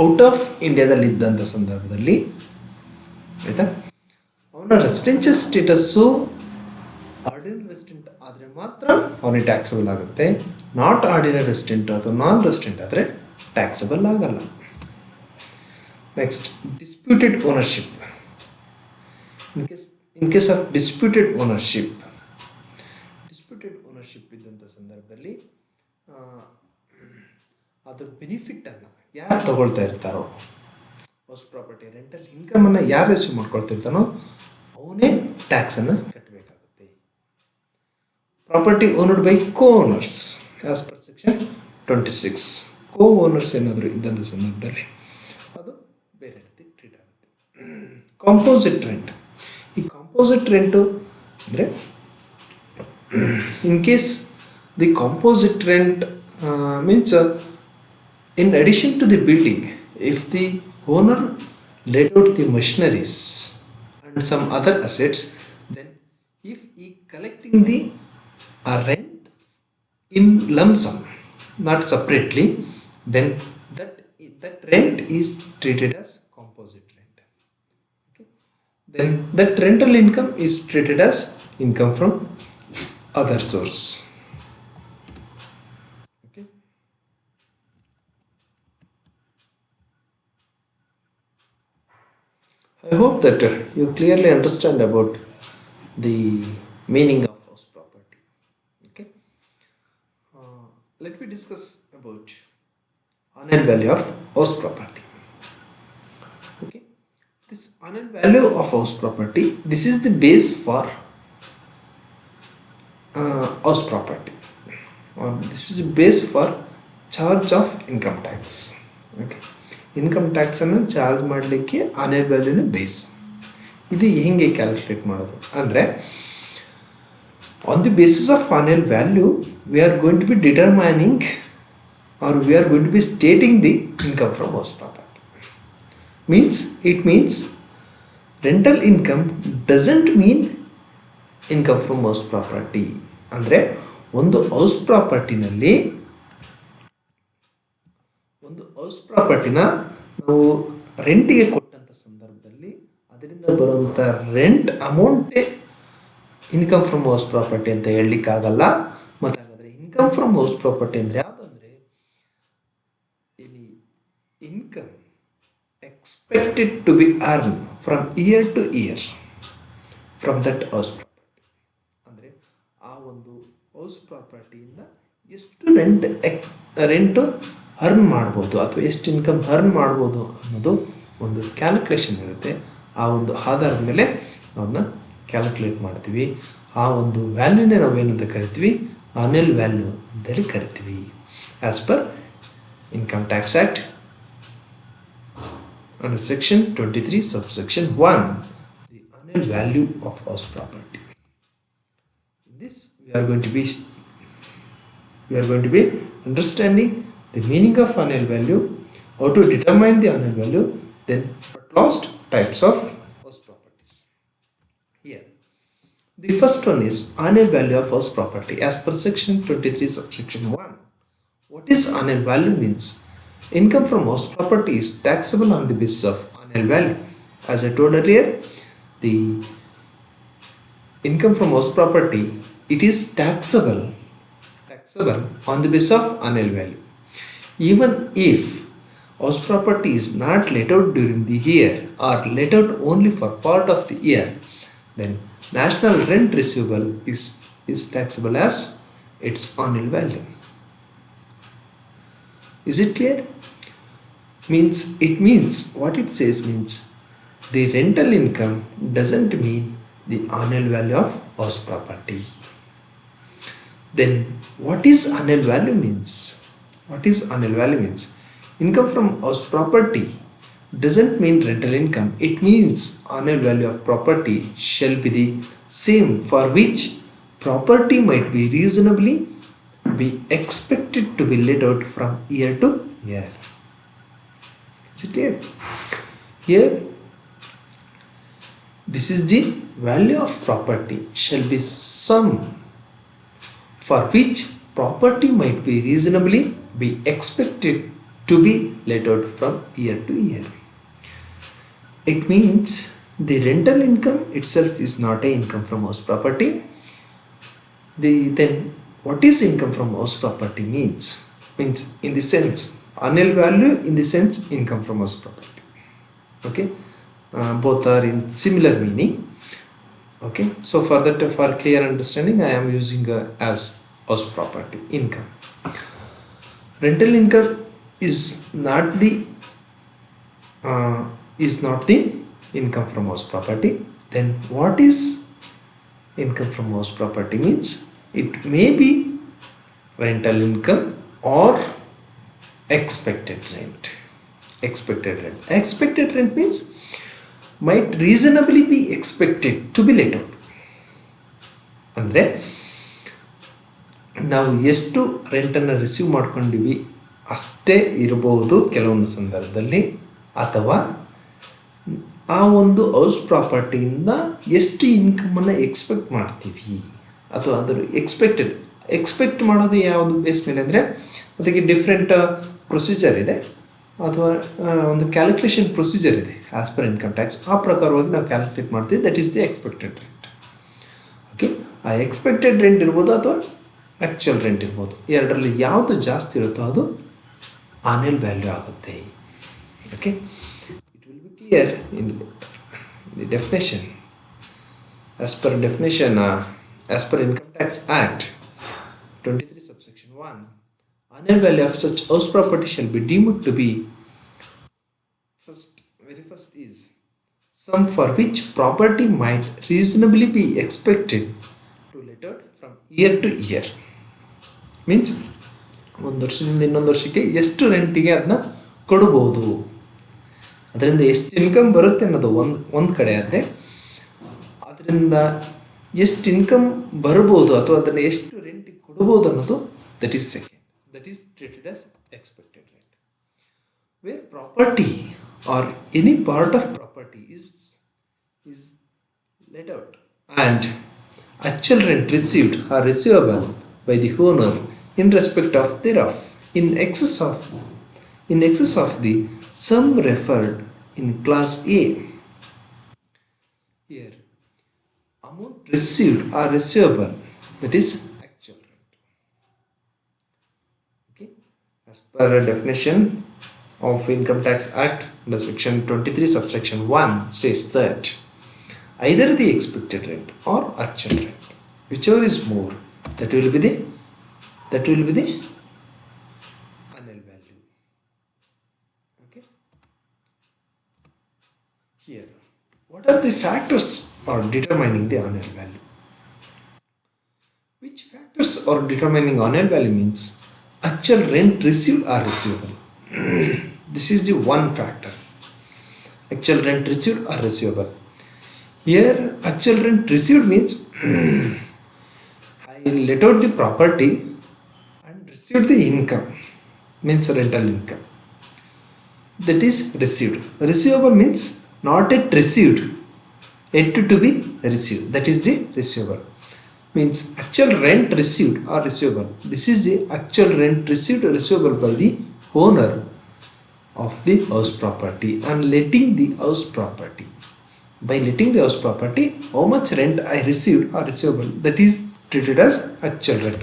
out of ಇಂಡಿಯಾದಲ್ಲಿ ಇದ್ದಂಥ ಸಂದರ್ಭದಲ್ಲಿ ಆಯಿತಾ, ಅವನ residential status ordinary resident ಆದರೆ ಮಾತ್ರ ಅವನಿಗೆ taxable ಆಗುತ್ತೆ. ನಾಟ್ ಆರ್ಡಿನರಿ ರೆಸಿಡೆಂಟ್ ಅಥವಾ ನಾನ್ ರೆಸಿಡೆಂಟ್ ಆದರೆ ಟ್ಯಾಕ್ಸಬಲ್ ಆಗಲ್ಲ. Next, disputed ownership. In case of disputed ownership ಇದ್ದಂಥ ಸಂದರ್ಭದಲ್ಲಿ ಅದ್ರ ಬೆನಿಫಿಟ್ಟನ್ನು ಯಾರು ತಗೊಳ್ತಾ ಇರ್ತಾರೋ, ಹೌಸ್ ಪ್ರಾಪರ್ಟಿ ರೆಂಟಲ್ ಇನ್ಕಮನ್ನು ಯಾರು ರಿಸೀವ್ ಮಾಡ್ಕೊಳ್ತಿರ್ತಾನೋ ಅವನೇ ಟ್ಯಾಕ್ಸನ್ನು ಕಟ್ಟಬೇಕಾಗುತ್ತೆ. Property owned by co owners as per section 26. Co owners ಏನಾದರೂ ಇದ್ದಂಥ ಸಂದರ್ಭದಲ್ಲಿ ಅದು ಬೇರೆ ರೀತಿ ಟ್ರೀಟ್ ಆಗುತ್ತೆ. Composite rent. ಈ ಕಾಂಪೋಸಿಟ್ ರೆಂಟು ಅಂದರೆ in case the composite rent means in addition to the building, if the owner let out the machineries and some other assets, then if he collecting the rent in lump sum, not separately, then that rent is treated as composite rent. Okay? Then that rental income is treated as income from other source. I hope that you clearly understand about the meaning of house property. Okay. Let me discuss about annual value of house property. Okay. This annual value of house property, this is the base for house property. This is the base for charge of income tax. Okay. Income ಟ್ಯಾಕ್ಸನ್ನು charge ಮಾಡಲಿಕ್ಕೆ annual ವ್ಯಾಲ್ಯೂನ base. ಇದು ಹೇಗೆ calculate ಮಾಡೋದು ಅಂದರೆ, on the basis of annual value we are going to be determining or we are going to be stating the income from house property. It means rental income doesn't mean income from house property. ಅಂದರೆ ಒಂದು house ಪ್ರಾಪರ್ಟಿನಲ್ಲಿ house ಪ್ರಾಪರ್ಟಿನ ನಾವು ರೆಂಟಿಗೆ ಕೊಟ್ಟಂಥ ಸಂದರ್ಭ ಅದರಿಂದ ಬರುವಂಥ rent ಅಮೌಂಟೇ income from house property ಅಂತ ಹೇಳಲಿಕ್ಕಾಗಲ್ಲ. ಮತ್ತು ಹಾಗಾದರೆ ಇನ್ಕಮ್ ಫ್ರಮ್ ಹೌಸ್ ಪ್ರಾಪರ್ಟಿ ಅಂದರೆ ಯಾವುದಂದರೆ any income expected to be earn from year to year from that house property. ಅಂದರೆ ಆ ಒಂದು ಹೌಸ್ ಪ್ರಾಪರ್ಟಿಯಿಂದ ಎಷ್ಟು ರೆಂಟು ಅರ್ನ್ ಮಾಡ್ಬೋದು ಅಥವಾ ಎಷ್ಟು ಇನ್ಕಮ್ ಅರ್ನ್ ಮಾಡ್ಬೋದು ಅನ್ನೋದು ಒಂದು ಕ್ಯಾಲ್ಕುಲೇಷನ್ ಇರುತ್ತೆ. ಆ ಒಂದು ಆಧಾರದ ಮೇಲೆ ನಾವನ್ನ ಕ್ಯಾಲ್ಕುಲೇಟ್ ಮಾಡ್ತೀವಿ. ಆ ಒಂದು ವ್ಯಾಲ್ಯೂನೇ ನಾವೇನಂತ ಕರಿತೀವಿ, ಆನ್ಯಲ್ ವ್ಯಾಲ್ಯೂ ಅಂತೇಳಿ ಕರಿತೀವಿ. As per income tax act under section 23 subsection 1, the annual value of house property. In this we are going to be understanding the meaning of annual value, how to determine the annual value, then at last types of house properties. Here the first one is annual value of house property as per section 23 subsection 1. What is annual value means? Income from house property is taxable on the basis of annual value. As I told earlier, the income from house property, it is taxable on the basis of annual value. Even if house property is not let out during the year or let out only for part of the year, then national rent receivable is taxable as its annual value. Is it clear? It means what it says means the rental income doesn't mean the annual value of house property. Then what is annual value means? What is annual value means? Income from house property doesn't mean rental income. It means annual value of property shall be the same for which property might be reasonably be expected to be let out from year to year. Is it clear? Here this is the value of property shall be sum for which property might be reasonably be expected to be let out from year to year. It means the rental income itself is not a income from house property. Then what is income from house property means in the sense annual value, in the sense income from house property. Okay, both are in similar meaning. Okay, so for clear understanding I am using as house property income. Rental income is not the income from house property. Then what is income from house property means? It may be rental income or expected rent. Expected rent means might reasonably be expected to be let out. ಅಂದರೆ ನಾವು ಎಷ್ಟು ರೆಂಟನ್ನು receive ಮಾಡ್ಕೊಂಡಿವಿ ಅಷ್ಟೇ ಇರಬಹುದು ಕೆಲವೊಂದು ಸಂದರ್ಭದಲ್ಲಿ, ಅಥವಾ ಆ ಒಂದು ಹೌಸ್ ಪ್ರಾಪರ್ಟಿಯಿಂದ ಎಷ್ಟು ಇನ್ಕಮನ್ನು ಎಕ್ಸ್ಪೆಕ್ಟ್ ಮಾಡ್ತೀವಿ ಅಥವಾ ಅದರ ಎಕ್ಸ್ಪೆಕ್ಟ್ ಮಾಡೋದು ಯಾವುದು ಬೇಸ್ ಮೇಲೆ ಅಂದರೆ ಅದಕ್ಕೆ ಡಿಫ್ರೆಂಟ್ ಪ್ರೊಸೀಜರ್ ಇದೆ ಅಥವಾ ಒಂದು ಕ್ಯಾಲ್ಕುಲೇಷನ್ ಪ್ರೊಸೀಜರ್ ಇದೆ ಆಸ್ ಪರ್ ಇನ್ಕಮ್ ಟ್ಯಾಕ್ಸ್. ಆ ಪ್ರಕಾರವಾಗಿ ನಾವು ಕ್ಯಾಲ್ಕುಲೇಟ್ ಮಾಡ್ತೀವಿ. That is the expected rent. Okay, ಆ ಎಕ್ಸ್ಪೆಕ್ಟೆಡ್ ರೆಂಟ್ ಇರ್ಬೋದು ಅಥವಾ ಆ್ಯಕ್ಚುಯಲ್ ರೆಂಟ್ ಇರ್ಬೋದು. ಎರಡರಲ್ಲಿ ಯಾವುದು ಜಾಸ್ತಿ ಇರುತ್ತೋ ಅದು ಆನ್ಯಲ್ ವ್ಯಾಲ್ಯೂ ಆಗುತ್ತೆ. Okay, it will be clear in the definition. As per definition, as per Income Tax Act 23 subsection 1, annual value of such house property shall be deemed to be very first is sum for which property might reasonably be expected to let out from year to year. Means ಒಂದು ವರ್ಷದಿಂದ ಇನ್ನೊಂದು ವರ್ಷಕ್ಕೆ ಎಷ್ಟು ರೆಂಟಿಗೆ ಅದನ್ನ ಕೊಡಬಹುದು, ಅದರಿಂದ ಎಷ್ಟು income ಬರುತ್ತೆ ಅನ್ನೋದು ಒಂದು ಕಡೆ ಆದರೆ, ಅದರಿಂದ ಎಷ್ಟು ಇನ್ಕಮ್ ಬರ್ಬೋದು ಅಥವಾ ಅದನ್ನು ಎಷ್ಟು ರೆಂಟಿಗೆ ಕೊಡ್ಬೋದು ಅನ್ನೋದು that is second. That is treated as expected rent. Where property or any part of property is let out and actual rent received or receivable by the owner in respect of thereof in excess of the sum referred in clause A, amount received or receivable, that is actual rent. Okay, as per a definition of Income Tax Act, under section 23 subsection 1 says that either the expected rent or actual rent, whichever is more, that will be the annual value. Okay, here what are the factors for determining the annual value? Which factors are determining annual value means actual rent received or receivable. This is the one factor. Actual rent received or receivable. Here actual rent received means I let out the property and received the income, means rental income. That is received. Receivable means not yet received, yet to be received. That is the receivable. Means actual rent received or receivable. This is the actual rent received or receivable by the owner of the house property and letting the house property. By letting the house property, how much rent I received or receivable, that is treated as actual rent.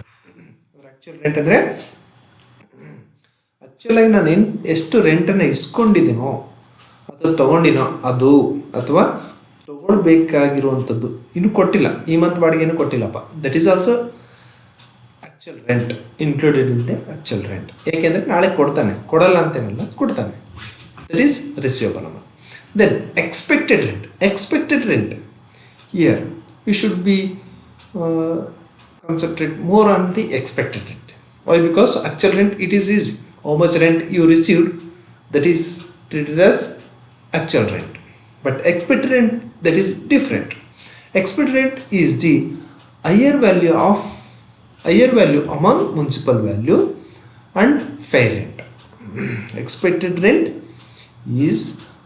Actual rent ಅಂದರೆ ಆಕ್ಚುಲಾಗಿ ನಾನು ಎಷ್ಟು ರೆಂಟನ್ನು ಇಸ್ಕೊಂಡಿದ್ದೀನೋ ಅಥವಾ ತಗೊಂಡಿನೋ ಅದು, ಅಥವಾ ತಗೊಳ್ಬೇಕಾಗಿರುವಂಥದ್ದು ಇನ್ನು ಕೊಟ್ಟಿಲ್ಲ, ಈ month ಬಾಡಿಗೆನೂ ಕೊಟ್ಟಿಲ್ಲಪ್ಪ, that is also actual rent, included in the actual rent. ಏಕೆಂದರೆ ನಾಳೆ ಕೊಡ್ತಾನೆ, ಕೊಡಲ್ಲ ಅಂತೇನಲ್ಲ, ಕೊಡ್ತಾನೆ. That is receivable amount. Then expected rent. Expected rent. Here you should be concentrate more on the expected rent. Why? Because actual rent it is easy. How much rent you received, that is treated as actual rent. But expected rent, that is different. Expected rent is the higher value among municipal value and fair rent. Expected rent is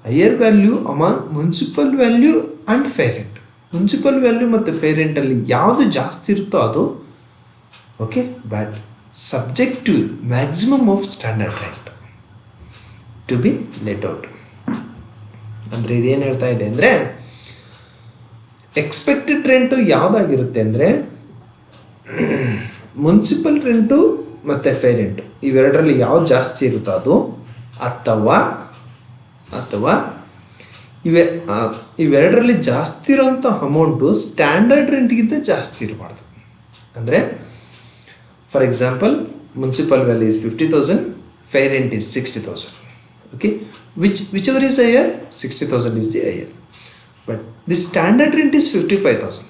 higher value among municipal value and fair rent. Municipal value ಮತ್ತು fair rent ಅಲ್ಲಿ ಯಾವುದು ಜಾಸ್ತಿ ಇರುತ್ತೋ ಅದು okay, but subject to maximum of standard rent to be let out. ಅಂದರೆ ಇದೇನು ಹೇಳ್ತಾ ಇದೆ ಅಂದರೆ ಎಕ್ಸ್ಪೆಕ್ಟೆಡ್ ರೆಂಟು ಯಾವುದಾಗಿರುತ್ತೆ ಅಂದರೆ ಮುನ್ಸಿಪಲ್ ರೆಂಟು ಮತ್ತು ಫೇರ್ ರೆಂಟು ಇವೆರಡರಲ್ಲಿ ಯಾವ್ದು ಜಾಸ್ತಿ ಇರುತ್ತೋ ಅದು, ಅಥವಾ ಇವೆರಡರಲ್ಲಿ ಜಾಸ್ತಿ ಇರೋಂಥ ಅಮೌಂಟು ಸ್ಟ್ಯಾಂಡರ್ಡ್ ರೆಂಟ್ಗಿಂತ ಜಾಸ್ತಿ ಇರಬಾರ್ದು. ಅಂದರೆ for example municipal value is 50,000, fair rent is 60,000. Okay, whichever is higher, 60,000 is the higher. But the standard rent is 55,000.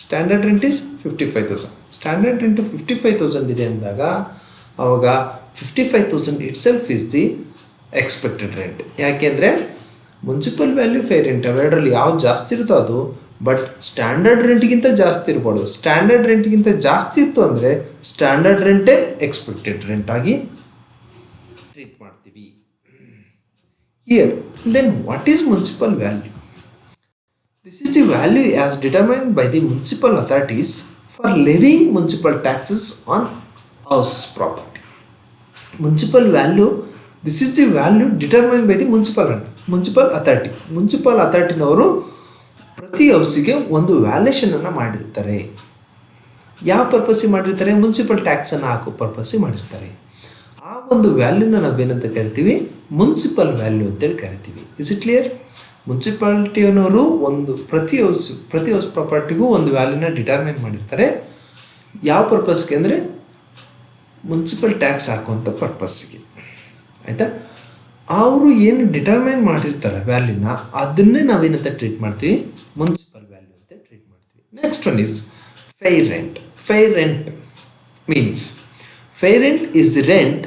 Standard rent is 55,000. Standard rent 55,000 ಇದೆ ಅಂದಾಗ ಆವಾಗ 55,000 itself is the expected rent. ಯಾಕೆಂದರೆ municipal value fair rent ಅವೆರಡರಲ್ಲಿ ಯಾವ್ದು ಜಾಸ್ತಿ ಇರುತ್ತೋ ಅದು, but standard ರೆಂಟ್ಗಿಂತ ಜಾಸ್ತಿ ಇರ್ಬೋದು. ಸ್ಟ್ಯಾಂಡರ್ಡ್ ರೆಂಟ್ಗಿಂತ ಜಾಸ್ತಿ ಇತ್ತು ಅಂದರೆ ಸ್ಟ್ಯಾಂಡರ್ಡ್ ರೆಂಟೇ ಎಕ್ಸ್ಪೆಕ್ಟೆಡ್ ರೆಂಟ್ ಆಗಿ ಟ್ರೀಟ್ ಮಾಡ್ತೀವಿ. Here then what is municipal value? This is the value as determined by the municipal authorities for levying municipal taxes on house property. Municipal value, this is the value determine by the municipal authority. ಮುನ್ಸಿಪಲ್ ಅಥಾರಿಟಿನವರು ಪ್ರತಿ ಹೌಸಿಗೆ ಒಂದು ವ್ಯಾಲ್ಯೂಷನನ್ನು ಮಾಡಿರ್ತಾರೆ. ಯಾವ ಪರ್ಪಸ್ಸಿಗೆ ಮಾಡಿರ್ತಾರೆ? Municipal ಟ್ಯಾಕ್ಸನ್ನು ಹಾಕೋ ಪರ್ಪಸ್ಸಿಗೆ ಮಾಡಿರ್ತಾರೆ. ಆ ಒಂದು ವ್ಯಾಲ್ಯೂನ ನಾವೇನಂತ ಕರಿತೀವಿ? ಮುನ್ಸಿಪಲ್ ವ್ಯಾಲ್ಯೂ ಅಂತೇಳಿ ಕರಿತೀವಿ. Is it clear? ಮುನ್ಸಿಪಾಲಿಟಿಯವರು ಒಂದು ಪ್ರತಿ ಹೌಸ್ ಪ್ರಾಪರ್ಟಿಗೂ ಒಂದು ವ್ಯಾಲ್ಯೂನ ಡಿಟರ್ಮೈನ್ ಮಾಡಿರ್ತಾರೆ. ಯಾವ ಪರ್ಪಸ್ಗೆ ಅಂದರೆ ಮುನ್ಸಿಪಲ್ ಟ್ಯಾಕ್ಸ್ ಹಾಕುವಂಥ ಪರ್ಪಸ್ಸಿಗೆ. ಆಯಿತಾ? ಅವರು ಏನು ಡಿಟರ್ಮೈನ್ ಮಾಡಿರ್ತಾರೆ ವ್ಯಾಲ್ಯೂನ, ಅದನ್ನೇ ನಾವೇನಂತ ಟ್ರೀಟ್ ಮಾಡ್ತೀವಿ? ಮುನ್ಸಿಪಲ್ ವ್ಯಾಲ್ಯೂ ಅಂತ ಟ್ರೀಟ್ ಮಾಡ್ತೀವಿ. Next one is fair rent. Fair rent means, fair rent is the rent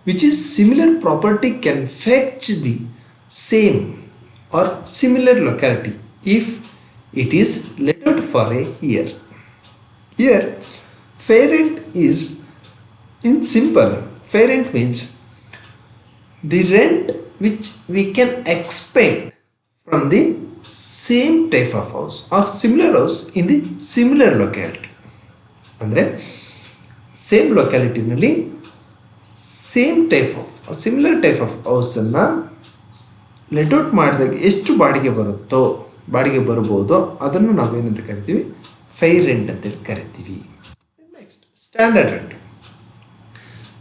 which is similar property can fetch the same or similar locality if it is let out for a year. Here fair rent is, in simple, fair rent means the rent which we can expect from the same type of house or similar house in the similar locality. Andre same locality nalli same type of or similar type of house anna let out ಮಾಡಿದಾಗ ಎಷ್ಟು ಬಾಡಿಗೆ ಬರುತ್ತೋ, ಬಾಡಿಗೆ ಬರ್ಬೋದು, ಅದನ್ನು ನಾವೇನಂತ ಕರಿತೀವಿ, fair rent ಅಂತೇಳಿ ಕರಿತೀವಿ. Next standard rent.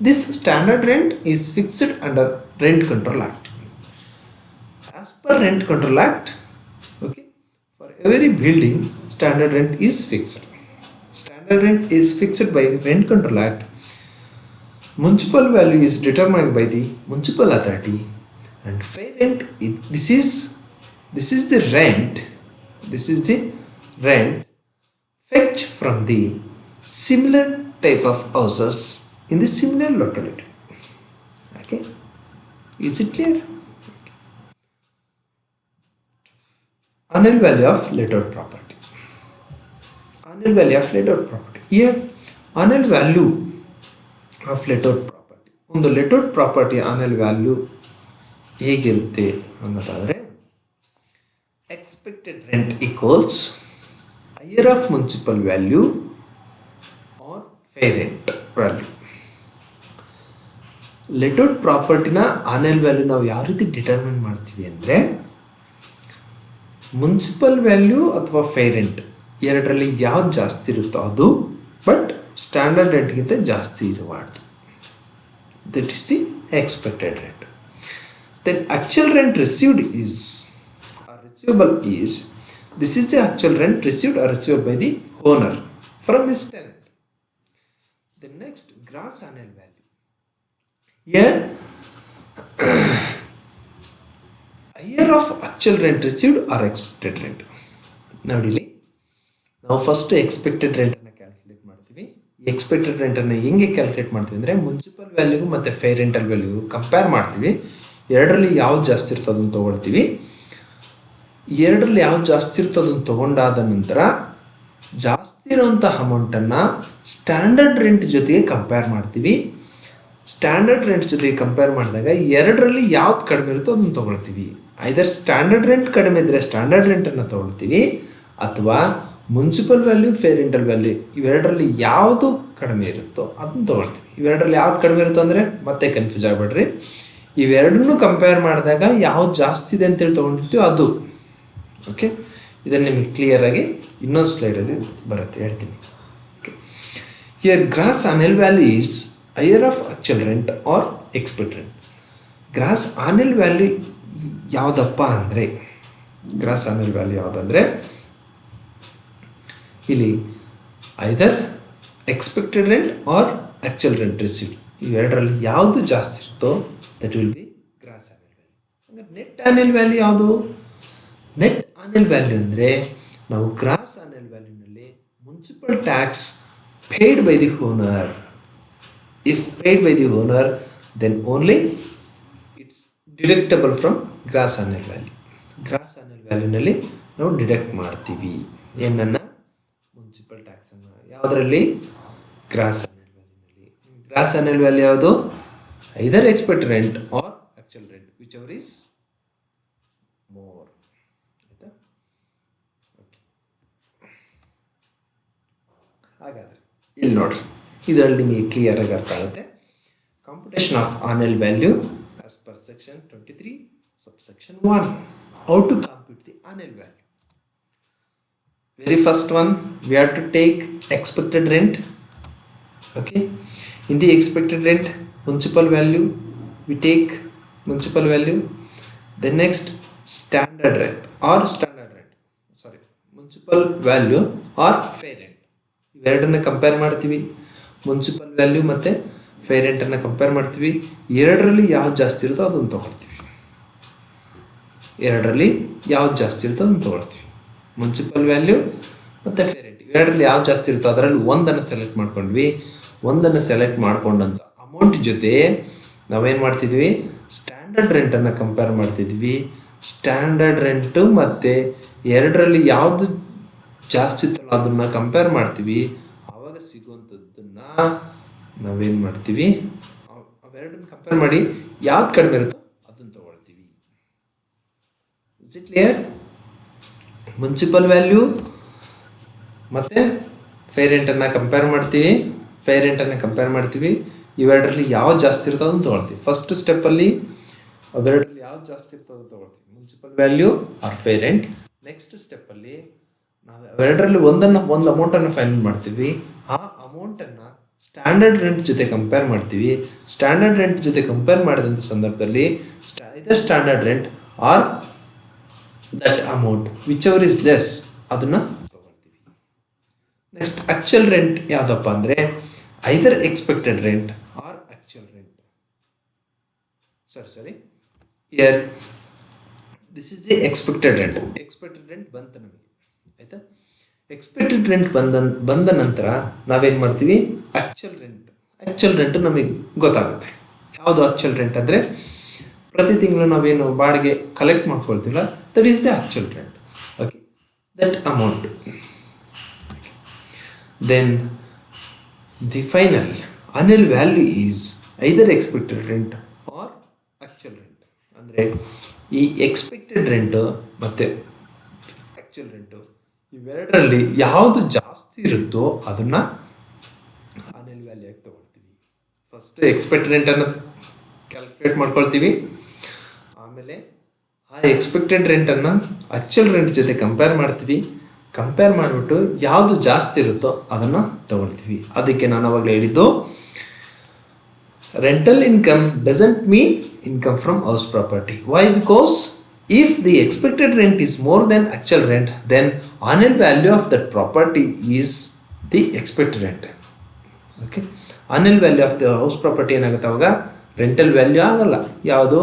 This standard rent is fixed under rent control act. As per rent control act, okay, for every building standard rent is fixed. Standard rent is fixed by Rent Control Act. Municipal value is determined by the municipal authority, and fair rent, this is the rent, this is the rent fetched from the similar type of houses in the similar locality. Okay, is it clear? Annual value of let-out property. Annual value of let-out property. Here, annual value of let-out property. ಒಂದು let-out property annual value ಹೇಗಿರುತ್ತೆ ಅನ್ನೋದಾದರೆ, expected rent equals year of municipal value or fair rent value. let-out ಪ್ರಾಪರ್ಟಿನ annual value ನಾವು ಯಾವ ರೀತಿ determine ಮಾಡ್ತೀವಿ ಅಂದರೆ, municipal value ಅಥವಾ fair rent ಎರಡರಲ್ಲಿ ಯಾವ್ದು ಜಾಸ್ತಿ ಇರುತ್ತೋ ಅದು, ಬಟ್ ಸ್ಟ್ಯಾಂಡರ್ಡ್ ರೆಂಟ್ಗಿಂತ ಜಾಸ್ತಿ ಇರಬಾರ್ದು. That is the expected rent. Then actual rent received is or receivable is, this is the actual rent received or received by the owner from his tenant. Then next gross annual value. Here year of actual rent received or expected rent. ನೋಡಿ, ನಾವು first expected ರೆಂಟನ್ನು calculate ಮಾಡ್ತೀವಿ. ಈ expected ರೆಂಟನ್ನು ಹೆಂಗೆ calculate ಮಾಡ್ತೀವಿ ಅಂದರೆ, municipal ವ್ಯಾಲ್ಯೂಗೂ ಮತ್ತು fair rental ವ್ಯಾಲ್ಯೂಗೂ compare ಮಾಡ್ತೀವಿ. ಎರಡರಲ್ಲಿ ಯಾವ್ದು ಜಾಸ್ತಿ ಇರ್ತೋ ಅದನ್ನು ತೊಗೊಳ್ತೀವಿ. ಎರಡರಲ್ಲಿ ಯಾವ್ದು ಜಾಸ್ತಿ ಇರ್ತೋ ಅದನ್ನು ತೊಗೊಂಡಾದ ನಂತರ ಜಾಸ್ತಿ ಇರೋಂಥ ಅಮೌಂಟನ್ನು ಸ್ಟ್ಯಾಂಡರ್ಡ್ ರೆಂಟ್ ಜೊತೆಗೆ ಕಂಪೇರ್ ಮಾಡ್ತೀವಿ. ಸ್ಟ್ಯಾಂಡರ್ಡ್ ರೆಂಟ್ ಜೊತೆಗೆ ಕಂಪೇರ್ ಮಾಡಿದಾಗ ಎರಡರಲ್ಲಿ ಯಾವ್ದು ಕಡಿಮೆ ಇರುತ್ತೋ ಅದನ್ನು ತೊಗೊಳ್ತೀವಿ. ಐದರ್ ಸ್ಟ್ಯಾಂಡರ್ಡ್ ರೆಂಟ್ ಕಡಿಮೆ ಇದ್ದರೆ ಸ್ಟ್ಯಾಂಡರ್ಡ್ ರೆಂಟನ್ನು ತೊಗೊಳ್ತೀವಿ, ಅಥವಾ municipal value fair rental value ಇವೆರಡರಲ್ಲಿ ಯಾವುದು ಕಡಿಮೆ ಇರುತ್ತೋ ಅದನ್ನು ತೊಗೊಳ್ತೀವಿ. ಇವೆರಡರಲ್ಲಿ ಯಾವ್ದು ಕಡಿಮೆ ಇರುತ್ತೋ ಅಂದರೆ ಮತ್ತೆ ಕನ್ಫ್ಯೂಸ್ ಆಗಬೇಡ್ರಿ, ಇವೆರಡನ್ನೂ ಕಂಪೇರ್ ಮಾಡಿದಾಗ ಯಾವ್ದು ಜಾಸ್ತಿ ಇದೆ ಅಂತೇಳಿ ತೊಗೊಂಡಿರ್ತೀವಿ ಅದು. ಓಕೆ, ಇದನ್ನು ನಿಮಗೆ ಕ್ಲಿಯರಾಗಿ ಇನ್ನೊಂದು ಸ್ಲೈಡಲ್ಲಿ ಬರುತ್ತೆ, ಹೇಳ್ತೀನಿ. Okay, here gross annual value is year of actual rent or expected rent. Gross annual value ಯಾವುದಪ್ಪ ಅಂದರೆ, ಗ್ರಾಸ್ ಆನ್ಯುವಲ್ ವ್ಯಾಲ್ಯೂ ಯಾವುದಂದರೆ, ಇಲ್ಲಿ either expected rent or actual rent received ಇವೆರಡರಲ್ಲಿ ಯಾವುದು ಜಾಸ್ತಿ ಇರುತ್ತೋ that will be gross annual value. ಹಂಗಾರೆ net annual value ಯಾವುದು? ನೆಟ್ ಆನ್ಯುವಲ್ ವ್ಯಾಲ್ಯೂ ಅಂದರೆ, ನಾವು ಗ್ರಾಸ್ ಆನ್ಯುವಲ್ ವ್ಯಾಲ್ಯೂನಲ್ಲಿ municipal tax paid by the owner, if paid by the owner, then only it's deductible from gross annual value. Gross annual value ನಲ್ಲಿ ನಾವು deduct ಮಾಡ್ತೀವಿ ಏನನ್ನ, municipal tax ಅನ್ನು. ಯಾವುದರಲ್ಲಿ? ಗ್ರಾಸ್ ಆನ್ಯುವಲ್ ವ್ಯಾಲ್ಯೂನಲ್ಲಿ. ಗ್ರಾಸ್ ಆನ್ಯುವಲ್ ವ್ಯಾಲ್ಯೂ ಯಾವುದು? Either expected rent or actual rent, whichever is more. ಆಯ್ತಾ? Okay, ಹಾಗಾದ್ರೆ ಇಲ್ಲಿ ನೋಡ್ರಿ, ಇದರಲ್ಲಿ ನಿಮಗೆ ಕ್ಲಿಯರ್ ಆಗಿ ಅರ್ಥ ಆಗುತ್ತೆ. Computation of annual value as per section 23 subsection 1. How to compute the annual value? Very first one, we have to take expected rent. Okay, in the expected rent municipal value we take municipal value. The next standard rent or municipal value or fair rent ಇವೆರಡನ್ನ compare ಮಾಡ್ತೀವಿ. Municipal value ಮತ್ತು fair ರೆಂಟನ್ನು compare ಮಾಡ್ತೀವಿ. ಎರಡರಲ್ಲಿ ಯಾವ್ದು ಜಾಸ್ತಿ ಇರುತ್ತೋ ಅದನ್ನು ತೊಗೊಳ್ತೀವಿ. ಮುನ್ಸಿಪಲ್ ವ್ಯಾಲ್ಯೂ ಮತ್ತು ಫೇರ್ ರೆಂಟ್ ಇವೆರಡರಲ್ಲಿ ಯಾವ್ದು ಜಾಸ್ತಿ ಇರುತ್ತೋ ಅದರಲ್ಲಿ ಒಂದನ್ನು ಸೆಲೆಕ್ಟ್ ಮಾಡ್ಕೊಂಡ್ವಿ. ಒಂದನ್ನು ಸೆಲೆಕ್ಟ್ ಮಾಡ್ಕೊಂಡಂಥ ಅಮೌಂಟ್ ಜೊತೆ ನಾವೇನು ಮಾಡ್ತಿದ್ವಿ, ಸ್ಟ್ಯಾಂಡರ್ಡ್ ರೆಂಟನ್ನು ಕಂಪೇರ್ ಮಾಡ್ತಿದ್ವಿ. ಸ್ಟ್ಯಾಂಡರ್ಡ್ ರೆಂಟು ಮತ್ತು ಎರಡರಲ್ಲಿ ಯಾವುದು ಜಾಸ್ತಿ ಇತ್ತಲ್ಲ ಅದನ್ನು ಕಂಪೇರ್ ಮಾಡ್ತೀವಿ. ಆವಾಗ ಸಿಗುವಂಥದ್ದನ್ನು ನಾವೇನು ಮಾಡ್ತೀವಿ, ಅವೆರಡನ್ನು ಕಂಪೇರ್ ಮಾಡಿ ಯಾವ್ದು ಕಡಿಮೆ ಇರುತ್ತೋ ಅದನ್ನು ತೊಗೊಳ್ತೀವಿ. Is it clear? Municipal value ಮತ್ತು ಫೇರ್ ರೆಂಟನ್ನು ಕಂಪೇರ್ ಮಾಡ್ತೀವಿ. ಇವೆರಡರಲ್ಲಿ ಯಾವ್ದು ಜಾಸ್ತಿ ಇರುತ್ತೋ ಅದನ್ನು ತೊಗೊಳ್ತೀವಿ. ಫಸ್ಟ್ ಸ್ಟೆಪ್ಪಲ್ಲಿ ಅವೆರಡರಲ್ಲಿ ಯಾವ್ದು ಜಾಸ್ತಿ ಇರ್ತೋ ಅದನ್ನು ತೊಗೊಳ್ತೀವಿ, municipal value or fair rent. Next ಸ್ಟೆಪ್ಪಲ್ಲಿ ನಾವು ಅವೆರಡರಲ್ಲಿ ಒಂದು ಅಮೌಂಟನ್ನು ಫೈನಲ್ ಮಾಡ್ತೀವಿ. ಆ ಅಮೌಂಟನ್ನು ಸ್ಟ್ಯಾಂಡರ್ಡ್ ರೆಂಟ್ ಜೊತೆ ಕಂಪೇರ್ ಮಾಡ್ತೀವಿ. ಸ್ಟ್ಯಾಂಡರ್ಡ್ ರೆಂಟ್ ಜೊತೆ ಕಂಪೇರ್ ಮಾಡಿದಂಥ ಸಂದರ್ಭದಲ್ಲಿ either standard rent or that amount whichever is less ಅದನ್ನು ತಗೊಳ್ತೀವಿ. ನೆಕ್ಸ್ಟ್ ಆಕ್ಚುಯಲ್ ರೆಂಟ್ ಯಾವುದಪ್ಪ ಅಂದರೆ either expected rent or actual rent. Sorry here this is the expected rent. Expected rent ಬಂತು ನಮಗೆ, ಆಯಿತಾ. ಎಕ್ಸ್ಪೆಕ್ಟೆಡ್ ರೆಂಟ್ ಬಂದ ನಂತರ ನಾವೇನು ಮಾಡ್ತೀವಿ, ಆ್ಯಕ್ಚುಯಲ್ ರೆಂಟ್ ನಮಗೆ ಗೊತ್ತಾಗುತ್ತೆ. ಯಾವುದು ಆ್ಯಕ್ಚುಯಲ್ ರೆಂಟ್ ಅಂದರೆ ಪ್ರತಿ ತಿಂಗಳು ನಾವೇನು ಬಾಡಿಗೆ ಕಲೆಕ್ಟ್ ಮಾಡ್ಕೊಳ್ತೀವಲ್ಲ, that is the actual rent. Okay, that amount. Then the final annual value is either expected rent or actual rent. ಅಂದರೆ ಈ ಎಕ್ಸ್ಪೆಕ್ಟೆಡ್ ರೆಂಟು ಮತ್ತು ಆ್ಯಕ್ಚುಯಲ್ ರೆಂಟು ಇವೆರಡರಲ್ಲಿ ಯಾವುದು ಜಾಸ್ತಿ ಇರುತ್ತೋ ಅದನ್ನು ಆನ್ಯಲ್ ವ್ಯಾಲ್ಯೂ ಆಗಿ ತೊಗೊಳ್ತೀವಿ. ಫಸ್ಟ್ ಎಕ್ಸ್ಪೆಕ್ಟೆಡ್ ರೆಂಟ್ ಅನ್ನೋದು ಕ್ಯಾಲ್ಕುಲೇಟ್ ಮಾಡ್ಕೊಳ್ತೀವಿ. ಆಮೇಲೆ ಆ ಎಕ್ಸ್ಪೆಕ್ಟೆಡ್ ರೆಂಟನ್ನು ಆ್ಯಕ್ಚುಯಲ್ ರೆಂಟ್ ಜೊತೆ ಕಂಪೇರ್ ಮಾಡ್ತೀವಿ. ಕಂಪೇರ್ ಮಾಡಿಬಿಟ್ಟು ಯಾವುದು ಜಾಸ್ತಿ ಇರುತ್ತೋ ಅದನ್ನು ತೊಗೊಳ್ತೀವಿ. ಅದಕ್ಕೆ ನಾನು ಅವಾಗಲೇ ಹೇಳಿದ್ದು, rental income doesn't mean income from house property. Why? Because if the expected rent is more than actual rent, then annual value of that property is the expected rent. Okay, annual value of the house property ಏನಾಗುತ್ತೆ ಅವಾಗ rental value ಆಗಲ್ಲ. ಯಾವುದು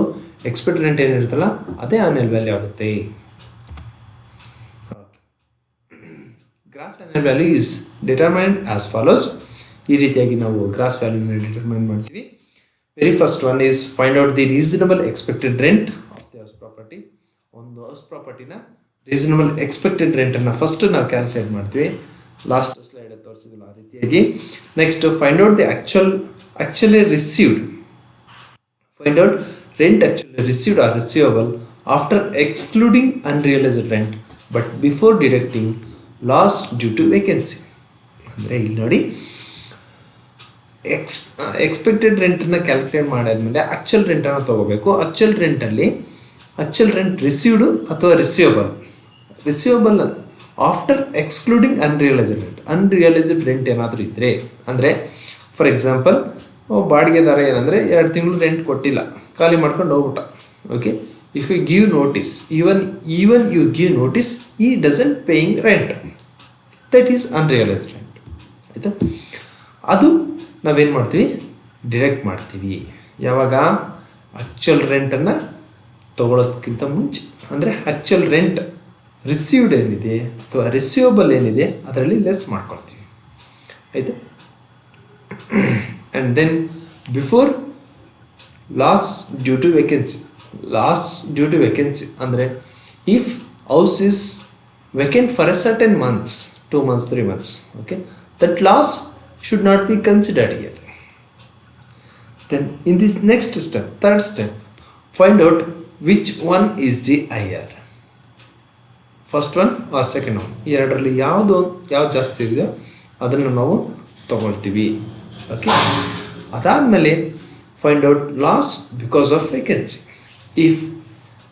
expected rent ಏನಿರುತ್ತಲ್ಲ ಅದೇ annual value ಆಗುತ್ತೆ. Gross annual value is determined as follows. ಈ ರೀತಿಯಾಗಿ ನಾವು ಗ್ರಾಸ್ ವ್ಯಾಲ್ಯೂನ ಡಿಟರ್ಮೈನ್ ಮಾಡ್ತೀವಿ. Very first one is find out the reasonable expected rent of the house property. ಒಂದು ಹೌಸ್ ಪ್ರಾಪರ್ಟಿನ ರೀಸನಬಲ್ ಎಕ್ಸ್ಪೆಕ್ಟೆಡ್ ರೆಂಟನ್ನು ಫಸ್ಟ್ ನಾವು ಕ್ಯಾಲ್ಕುಲೇಟ್ ಮಾಡ್ತೀವಿ. ಲಾಸ್ಟ್ ಸ್ಲೈಡ್ ತೋರಿಸಿದ್ವಿ ಆ ರೀತಿಯಾಗಿ. Next find out the actually received. Find out rent actually received or receivable after excluding unrealised rent but before deducting loss due to vacancy. ಅಂದರೆ ಇಲ್ಲಿ ನೋಡಿ, ಎಕ್ಸ್ಪೆಕ್ಟೆಡ್ ರೆಂಟನ್ನು ಕ್ಯಾಲ್ಕುಲೇಟ್ ಮಾಡಾದ್ಮೇಲೆ ಆ್ಯಕ್ಚುಯಲ್ ರೆಂಟನ್ನು ತೊಗೋಬೇಕು. ಆ್ಯಕ್ಚುಯಲ್ ರೆಂಟ್ ರಿಸೀವ್ಡು ಅಥವಾ receivable after excluding unrealised rent ಏನಾದರೂ ಇದ್ದರೆ, ಅಂದರೆ ಫಾರ್ ಎಕ್ಸಾಂಪಲ್ ಬಾಡಿಗೆದಾರ ಏನಂದರೆ 2 ತಿಂಗಳು ರೆಂಟ್ ಕೊಟ್ಟಿಲ್ಲ, ಖಾಲಿ ಮಾಡ್ಕೊಂಡು ಹೋಗ್ಬಿಟ್ಟ. Okay, if you give notice, even you give notice, he doesn't paying rent, that is unrealised rent. ಆಯಿತಾ, ಅದು ನಾವೇನು ಮಾಡ್ತೀವಿ, ಡಿಡಕ್ಟ್ ಮಾಡ್ತೀವಿ. ಯಾವಾಗ ಆ್ಯಕ್ಚುಯಲ್ ರೆಂಟನ್ನು ತೊಗೊಳೋದಕ್ಕಿಂತ ಮುಂಚೆ, ಅಂದರೆ ಆ್ಯಕ್ಚುಯಲ್ ರೆಂಟ್ ರಿಸೀವ್ಡ್ ಏನಿದೆ ಅಥವಾ ರಿಸೀವಬಲ್ ಏನಿದೆ ಅದರಲ್ಲಿ ಲೆಸ್ ಮಾಡ್ಕೊಳ್ತೀವಿ. ಆಯಿತು. And then before loss due to vacancy ಅಂದರೆ if house is vacant for a certain months, 2 months, 3 months, okay, that loss should not be considered here. Then in this next step, third step, find out which one is the higher, first one or second one. ಎರಡರಲ್ಲಿ ಯಾವುದು ಜಾಸ್ತಿ ಇದೆಯೋ ಅದನ್ನು ನಾವು ತಗೊಳ್ತೀವಿ. Okay, ಅದಾದಮೇಲೆ find out loss because of vacancy. If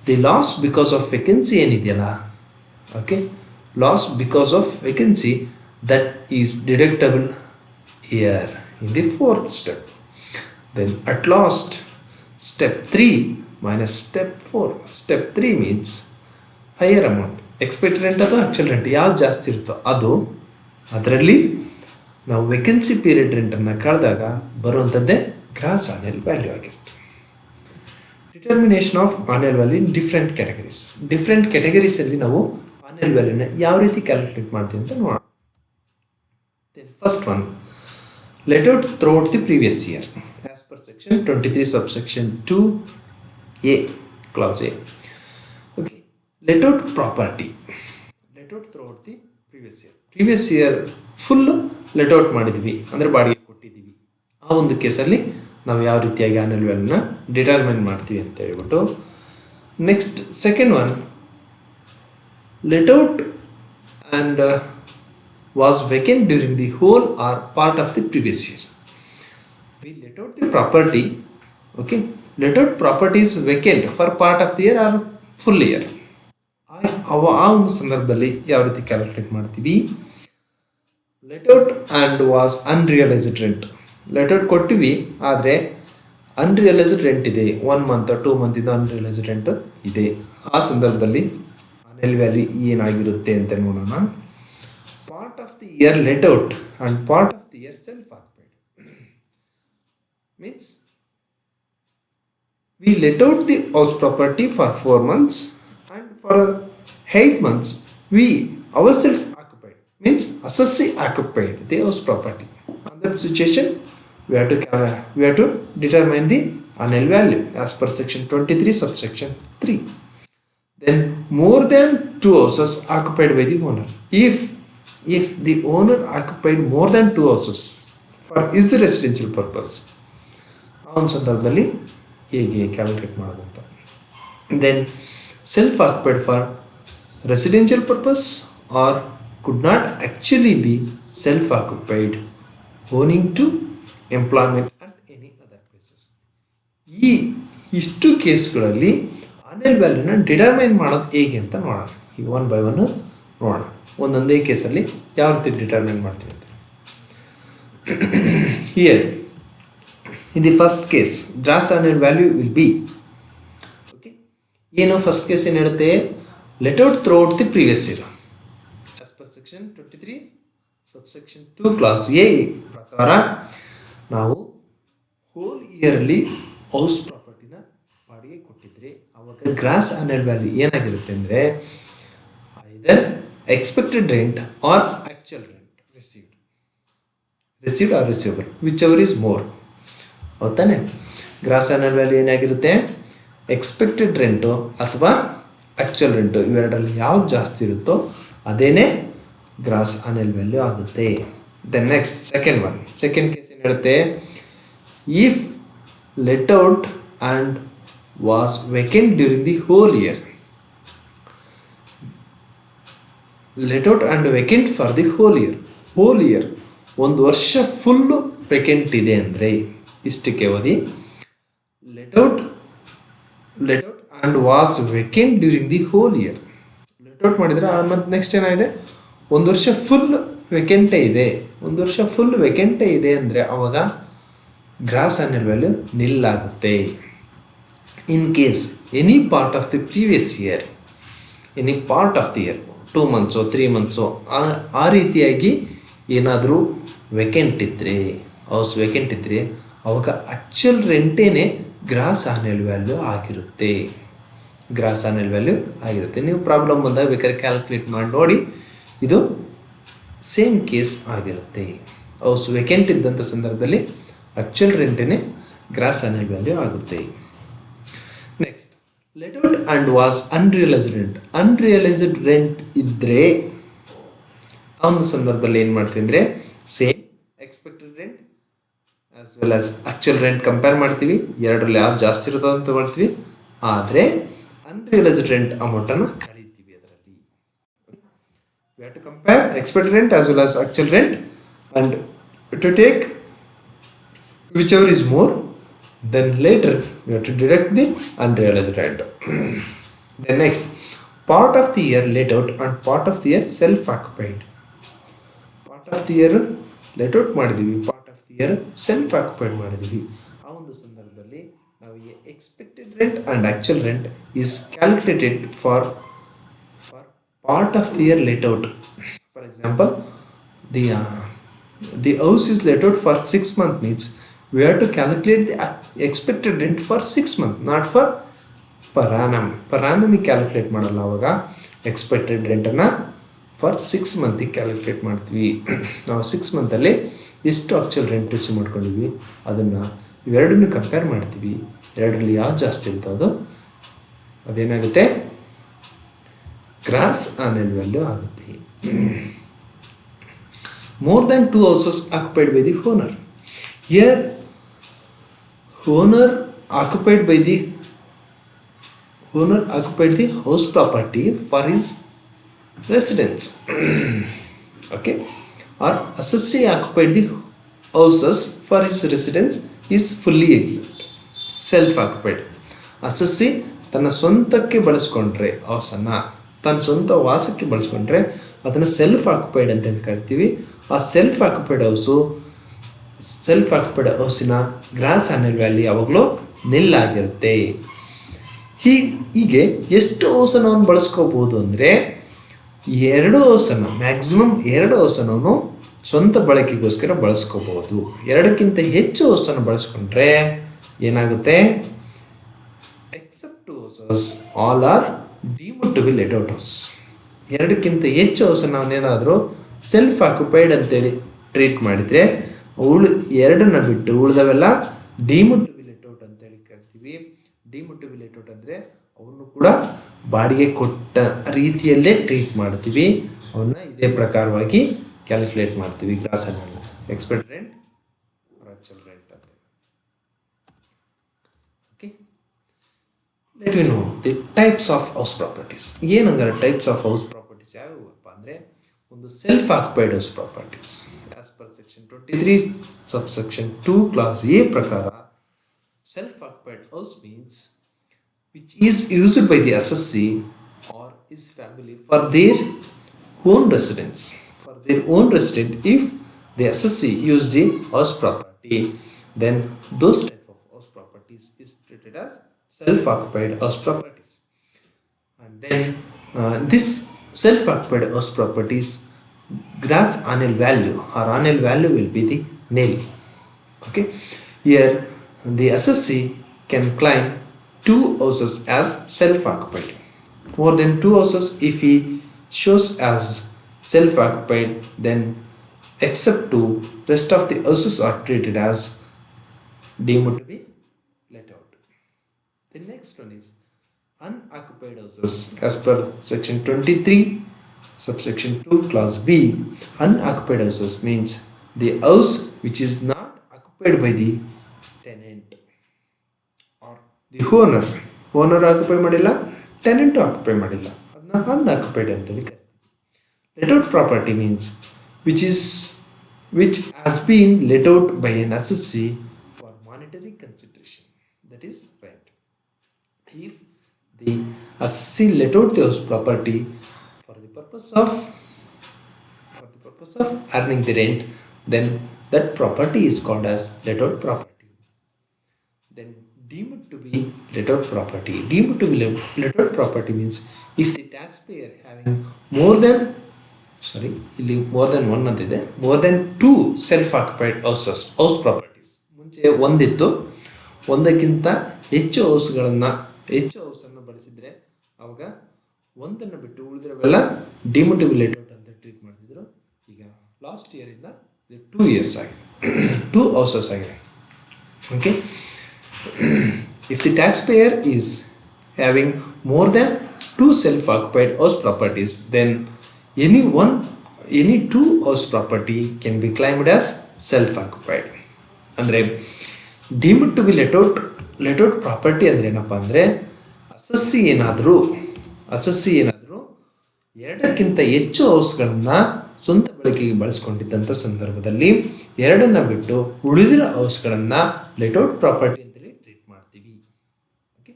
the loss because of vacancy ಏನಿದೆಯಲ್ಲ, okay, loss because of vacancy, that is deductible here in the fourth step. Then at last, step 3 minus step 4. Step 3 means higher amount. Expected rent ಅಥವಾ actual rent ಯಾವ್ದು ಜಾಸ್ತಿ ಇರುತ್ತೋ ಅದರಲ್ಲಿ ನಾವು vacancy period ರೆಂಟನ್ನು ಕಳೆದಾಗ ಬರುವಂಥದ್ದೇ ಗ್ರಾಸ್ ಆನ್ಯಲ್ ವ್ಯಾಲ್ಯೂ ಆಗಿರುತ್ತೆ. Determination of annual value in different categories. Different ಕ್ಯಾಟಗರೀಸಲ್ಲಿ ನಾವು ಆನ್ಯಲ್ ವ್ಯಾಲ್ಯೂನ ಯಾವ ರೀತಿ ಕ್ಯಾಲ್ಕುಲೇಟ್ ಮಾಡ್ತೀವಿ ಅಂತ ನೋಡೋಣ. Then first one, let out throughout the previous year as per section 23 subsection 2a clause a. Okay, let out property, let out throughout the previous year full let out ಮಾಡಿದ್ವಿ ಅಂದರೆ ಬಾಡಿಗೆ ಕೊಟ್ಟಿದ್ದೀವಿ. ಆ ಒಂದು ಕೇಸಲ್ಲಿ ನಾವು ಯಾವ ರೀತಿಯಾಗಿ ಆನ್ಯಲ್ ವ್ಯಾಲ್ಯೂನ ಡಿಟರ್ಮೈನ್ ಮಾಡ್ತೀವಿ ಅಂತ ಹೇಳ್ಬಿಟ್ಟು. Next second one, let out and was vacant during the whole or part of the previous year. We let out the property. Okay, let out property is vacant for part of the year or full year. ಆ ಒಂದು ಸಂದರ್ಭದಲ್ಲಿ ಯಾವ ರೀತಿ calculate ಮಾಡ್ತೀವಿ? Let out and was unrealised rent. Let out ಕೊಟ್ಟಿವಿ, ಆದರೆ unrealised rent ಇದೆ, 1 month 2 ಮಂತಿಂದ unrealised rent ಇದೆ. ಆ ಸಂದರ್ಭದಲ್ಲಿ ಆನ್ಯುವಲ್ ವ್ಯಾಲ್ಯೂ ಏನಾಗಿರುತ್ತೆ ಅಂತ ನೋಡೋಣ. Part of the year let out and part of the year self occupied means we let out the house property for 4 months and for 8 months we ourselves occupied, means assessee occupied the house property. On that situation we have to determine the annual value as per section 23 subsection 3. Then more than 2 houses occupied by the owner. If the owner occupied more than 2 houses for his residential purpose, ಆ ಸಂದರ್ಭದಲ್ಲಿ ಹೇಗೆ calculate ಮಾಡೋದು ಅಂತ. Then self occupied for residential purpose or could not actually be self occupied owning to employment at any other places. ಇಷ್ಟು ಕೇಸ್ಗಳಲ್ಲಿ annual ವ್ಯಾಲ್ಯೂನ determine ಮಾಡೋದು ಹೇಗೆ ಅಂತ ನೋಡೋಣ. ಈಗ 1 by 1 ನೋಡೋಣ. ಒಂದೊಂದೇ ಕೇಸಲ್ಲಿ ಯಾವ ರೀತಿ ಡಿಟರ್ಮೈನ್ ಮಾಡ್ತೀವಿ ಅಂತ. Here in the first case gross annual value will be okay. ಏನು ಫಸ್ಟ್ ಕೇಸ್ ಏನು ಹೇಳುತ್ತೆ? Let out throughout the previous year as per section 23 subsection 2 clause A ಪ್ರಕಾರ ನಾವು ಹೋಲ್ ಇಯರ್ಲಿ ಹೌಸ್ ಪ್ರಾಪರ್ಟಿನ ಬಾಡಿಗೆ ಕೊಟ್ಟಿದ್ರೆ ಅವಾಗ ಗ್ರಾಸ್ ಆನ್ಯುವಲ್ ವ್ಯಾಲ್ಯೂ ಏನಾಗಿರುತ್ತೆ ಅಂದರೆ either expected rent or actual rent received or receivable whichever is more. ಹೌದಾನೆ? Gross annual value ಏನಾಗಿರುತ್ತೆ? Expected rent ಅಥವಾ ಆ್ಯಕ್ಚುಯಲ್ ರೆಂಟು ಇವೆರಡರಲ್ಲಿ ಯಾವ್ದು ಜಾಸ್ತಿ ಇರುತ್ತೋ ಅದೇನೇ ಗ್ರಾಸ್ ಆನ್ಯುವಲ್ ವ್ಯಾಲ್ಯೂ ಆಗುತ್ತೆ. ದೆನ್ ನೆಕ್ಸ್ಟ್ ಸೆಕೆಂಡ್ ಕೇಸ್ ಏನು ಹೇಳುತ್ತೆ? If let out and was vacant during the whole year. Let out and vacant for the whole year ಒಂದು ವರ್ಷ ಫುಲ್ಲು ವೇಕೆಂಟ್ ಇದೆ ಅಂದರೆ ಇಷ್ಟಕ್ಕೆ ಓದಿ. Let out and was vacant during the whole year. Let out ಮಾಡಿದರೆ ಮತ್ತು next ಏನಾಗಿದೆ? ಒಂದು ವರ್ಷ ಫುಲ್ ವೇಕೆಂಟೇ ಇದೆ ಅಂದರೆ ಅವಾಗ ಗ್ರಾಸ್ ಆನ್ಯುವಲ್ ವ್ಯಾಲ್ಯೂ ನಿಲ್ಲಾಗುತ್ತೆ. In case any part of the previous year 2 ಮಂತ್ಸೋ 3 ಮಂತ್ಸೋ ಆ ರೀತಿಯಾಗಿ ಏನಾದರೂ ಹೌಸ್ ವೇಕೆಂಟ್ ಇದ್ದರೆ ಅವಾಗ ಆ್ಯಕ್ಚುಯಲ್ ರೆಂಟೇನೆ ಗ್ರಾಸ್ ಆನ್ಯುವಲ್ ವ್ಯಾಲ್ಯೂ ಆಗಿರುತ್ತೆ. ನೀವು ಪ್ರಾಬ್ಲಮ್ ಬಂದಾಗ ಬೇಕಾದ್ರೆ ಕ್ಯಾಲ್ಕುಲೇಟ್ ಮಾಡಿ ನೋಡಿ, ಇದು ಸೇಮ್ ಕೇಸ್ ಆಗಿರುತ್ತೆ. ಹೌಸ್ ವೇಕೆಂಟ್ ಇದ್ದಂಥ ಸಂದರ್ಭದಲ್ಲಿ ಆ್ಯಕ್ಚುಯಲ್ ರೆಂಟೇನೆ ಗ್ರಾಸ್ ಆನ್ಯುವಲ್ ವ್ಯಾಲ್ಯೂ ಆಗುತ್ತೆ. Next let out and was unrealised rent ಇದ್ದರೆ ಆ ಒಂದು ಸಂದರ್ಭದಲ್ಲಿ ಏನು ಮಾಡ್ತೀವಿ ಅಂದರೆ same expected rent as well as actual rent compare ಮಾಡ್ತೀವಿ. ಎರಡರಲ್ಲಿ ಯಾವ್ದು ಜಾಸ್ತಿ ಇರುತ್ತೋ ಅಂತ ಮಾಡ್ತೀವಿ. ಆದರೆ ಅನ್ರಿಯಲೈಸ್ಡ್ ರೆಂಟ್ ಅಮೌಂಟನ್ನು ಕಳಿತೀವಿ. ಅದರಲ್ಲಿ we have to compare expected rent as well as actual rent and to take whichever is more, then later we have to deduct the unrealized rent. Then next, part of the year let out and part of the year self occupied. Part of the year let out ಮಾಡಿದೀವಿ, part of the year self occupied ಮಾಡಿದೀವಿ. ಆ ಒಂದು ಸಂದರ್ಭದಲ್ಲಿ ನಾವು expected rent and actual rent is calculated for part of the year let out. For example, the house is let out for 6 months, means we have to calculate the expected rent for 6 months, not for per annum. Per annum calculate ಮಾಡಲ್ಲ, ಅವಾಗ expected rent ಅನ್ನ for 6 months calculate ಮಾಡ್ತೀವಿ. ನಾವು 6 ಮಂತಲ್ಲಿ ಎಷ್ಟು actual rent receive ಮಾಡ್ಕೊಂಡಿದ್ವಿ ಅದನ್ನು ಇವೆರಡನ್ನು compare ಮಾಡ್ತೀವಿ. ಎರಡರಲ್ಲಿ ಯಾವ್ದು ಜಾಸ್ತಿ ಇರ್ತದೋ ಅದೇನಾಗುತ್ತೆ, ಗ್ರಾಸ್ ಆನ್ಯುವಲ್ ವ್ಯಾಲ್ಯೂ ಆಗುತ್ತೆ. More than 2 houses occupied by the owner. Here owner occupied the house property for his residence. Okay, or assessee occupied the houses for his residence is fully exempt. Self occupied assessee ತನ್ನ ಸ್ವಂತಕ್ಕೆ ಬಳಸ್ಕೊಂಡ್ರೆ ಹೌಸನ್ನು ತನ್ನ ಸ್ವಂತ ವಾಸಕ್ಕೆ ಬಳಸ್ಕೊಂಡ್ರೆ ಅದನ್ನು self occupied ಅಂತ ಕರಿತೀವಿ. ಆ self occupied ಹೌಸಿನ ಗ್ರಾಸ್ ಆನ್ಯುವಲ್ ವ್ಯಾಲ್ಯೂ ಯಾವಾಗಲೂ ನಿಲ್ಲಾಗಿರುತ್ತೆ. ಹೀಗೆ ಎಷ್ಟು ಹೌಸನ್ನು ಅವನು ಬಳಸ್ಕೋಬಹುದು ಅಂದರೆ 2 ಹೌಸನ್ನು, ಮ್ಯಾಕ್ಸಿಮಮ್ 2 ಹೌಸನ್ನು ಅವನು ಸ್ವಂತ ಬಳಕೆಗೋಸ್ಕರ ಬಳಸ್ಕೋಬಹುದು. 2ಕ್ಕಿಂತ ಹೆಚ್ಚು ಹೌಸನ್ನು ಬಳಸ್ಕೊಂಡ್ರೆ ಏನಾಗುತ್ತೆ, except 2 houses all are deemed to be let out house. 2ಕ್ಕಿಂತ ಹೆಚ್ಚು ಹೌಸನ್ನು ಅವನೇನಾದರೂ ಸೆಲ್ಫ್ ಆಕ್ಯುಪೈಡ್ ಅಂತೇಳಿ ಟ್ರೀಟ್ ಮಾಡಿದರೆ 2ನ್ನ ಬಿಟ್ಟು ಉಳಿದವೆಲ್ಲ deemed to be let out ಅಂತೇಳಿ ಕರಿತೀವಿ. Deemed to be let out ಅಂದರೆ ಅವನು ಕೂಡ ಬಾಡಿಗೆ ಕೊಟ್ಟ ರೀತಿಯಲ್ಲೇ ಟ್ರೀಟ್ ಮಾಡ್ತೀವಿ. ಅವನ್ನ ಇದೇ ಪ್ರಕಾರವಾಗಿ ಕ್ಯಾಲ್ಕುಲೇಟ್ ಮಾಡ್ತೀವಿ gross annual, expected rent or actual rent ಅಂತ. Okay, let we know the types of house properties. ಏನಂಗಾರೆ ಟೈಪ್ಸ್ ಆಫ್ ಹೌಸ್ ಪ್ರಾಪರ್ಟೀಸ್ ಯಾವ್ಯಾವಪ್ಪ ಅಂದರೆ, ಒಂದು self occupied house properties as per section 23 subsection 2 clause A ಪ್ರಕಾರ self occupied house means which is used by the assessee or his family for their own residence. For their own residence, if the assessee use the house property, then those type of house properties is treated as self occupied house properties. And then this self occupied house properties gross annual value or annual value will be the nil. Okay, here the assessee can claim 2 houses as self-occupied. More than 2 houses, if he shows as self-occupied, then except 2, rest of the houses are treated as deemed to be let out. The next one is unoccupied houses. As per section 23 subsection 2 clause B, unoccupied houses means the house which is not occupied by the tenant or the owner occupy ಮಾಡಿಲ್ಲ, tenant occupy ಮಾಡಿಲ್ಲ, ಅದನ್ನ unoccupied ಅಂತೇಳಿ ಕರೀತೀವಿ. Let out property means which has been let out by an assessee for monetary consideration, that is rent. If the assessee let out the house property for the purpose of earning the rent, then that property is called as let out property. Then deemed to be let out property. Deemed to be let out property means if the taxpayer having more than one ಅಂತಿದೆ, more than 2 self occupied house properties. ಮುಂಚೆ ಒಂದಿತ್ತು, ಒಂದಕ್ಕಿಂತ ಹೆಚ್ಚು ಹೌಸನ್ನು ಬಳಸಿದ್ರೆ ಅವಾಗ ಒಂದನ್ನು ಬಿಟ್ಟು ಉಳಿದಿರೋವೆಲ್ಲ deemed to be let out ಅಂತ ಟ್ರೀಟ್ ಮಾಡ್ತಿದ್ರು. ಈಗ ಲಾಸ್ಟ್ ಇಯರ್ ಇಂದ 2 years ಆಗಿದೆ, 2 houses ಆಗಿದೆ. Okay, if the taxpayer is having more than 2 self-occupied house properties, then any 2 house property can be claimed as self-occupied. ಅಂದರೆ deemed to be let out property ಅಂದರೆ ಏನಪ್ಪ ಅಂದರೆ, assessee ಏನಾದರೂ 2ಕ್ಕಿಂತ ಹೆಚ್ಚು ಹೌಸ್ಗಳನ್ನು ಸ್ವಂತ ಬಳಕೆಗೆ ಬಳಸ್ಕೊಂಡಿದ್ದಂಥ ಸಂದರ್ಭದಲ್ಲಿ 2ನ್ನ ಬಿಟ್ಟು ಉಳಿದಿರೋ ಹೌಸ್ಗಳನ್ನು ಲೆಟ್ ಔಟ್ ಪ್ರಾಪರ್ಟಿ ಅಂತೇಳಿ ಟ್ರೀಟ್ ಮಾಡ್ತೀವಿ. Okay,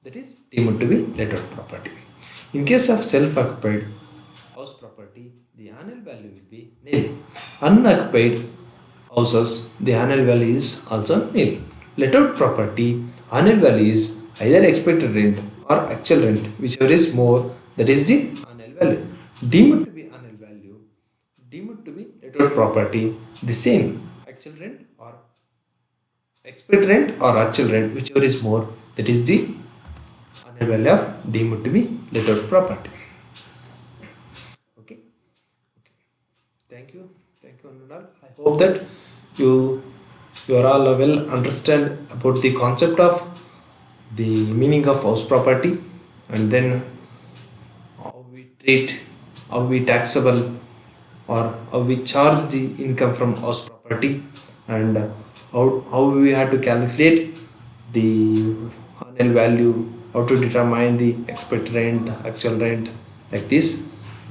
that is deemed to be let out property. In case of self-occupied house property, the annual value will be nil. Unoccupied houses, the annual value is also nil. Let out property, annual value is either expected rent or actual rent, whichever is more, that is the annual value. Deemed to be annual value, deemed to be let out property, the same, actual rent or expected rent or actual rent, whichever is more, that is the annual value of deemed to be let out property. Okay. Thank you one and all. I hope that you are all well understand about the concept of the meaning of house property, and then how we taxable or how we charge the income from house property, and how we have to calculate the annual value, how to determine the expected rent, actual rent, like this.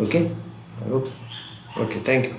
Okay, thank you.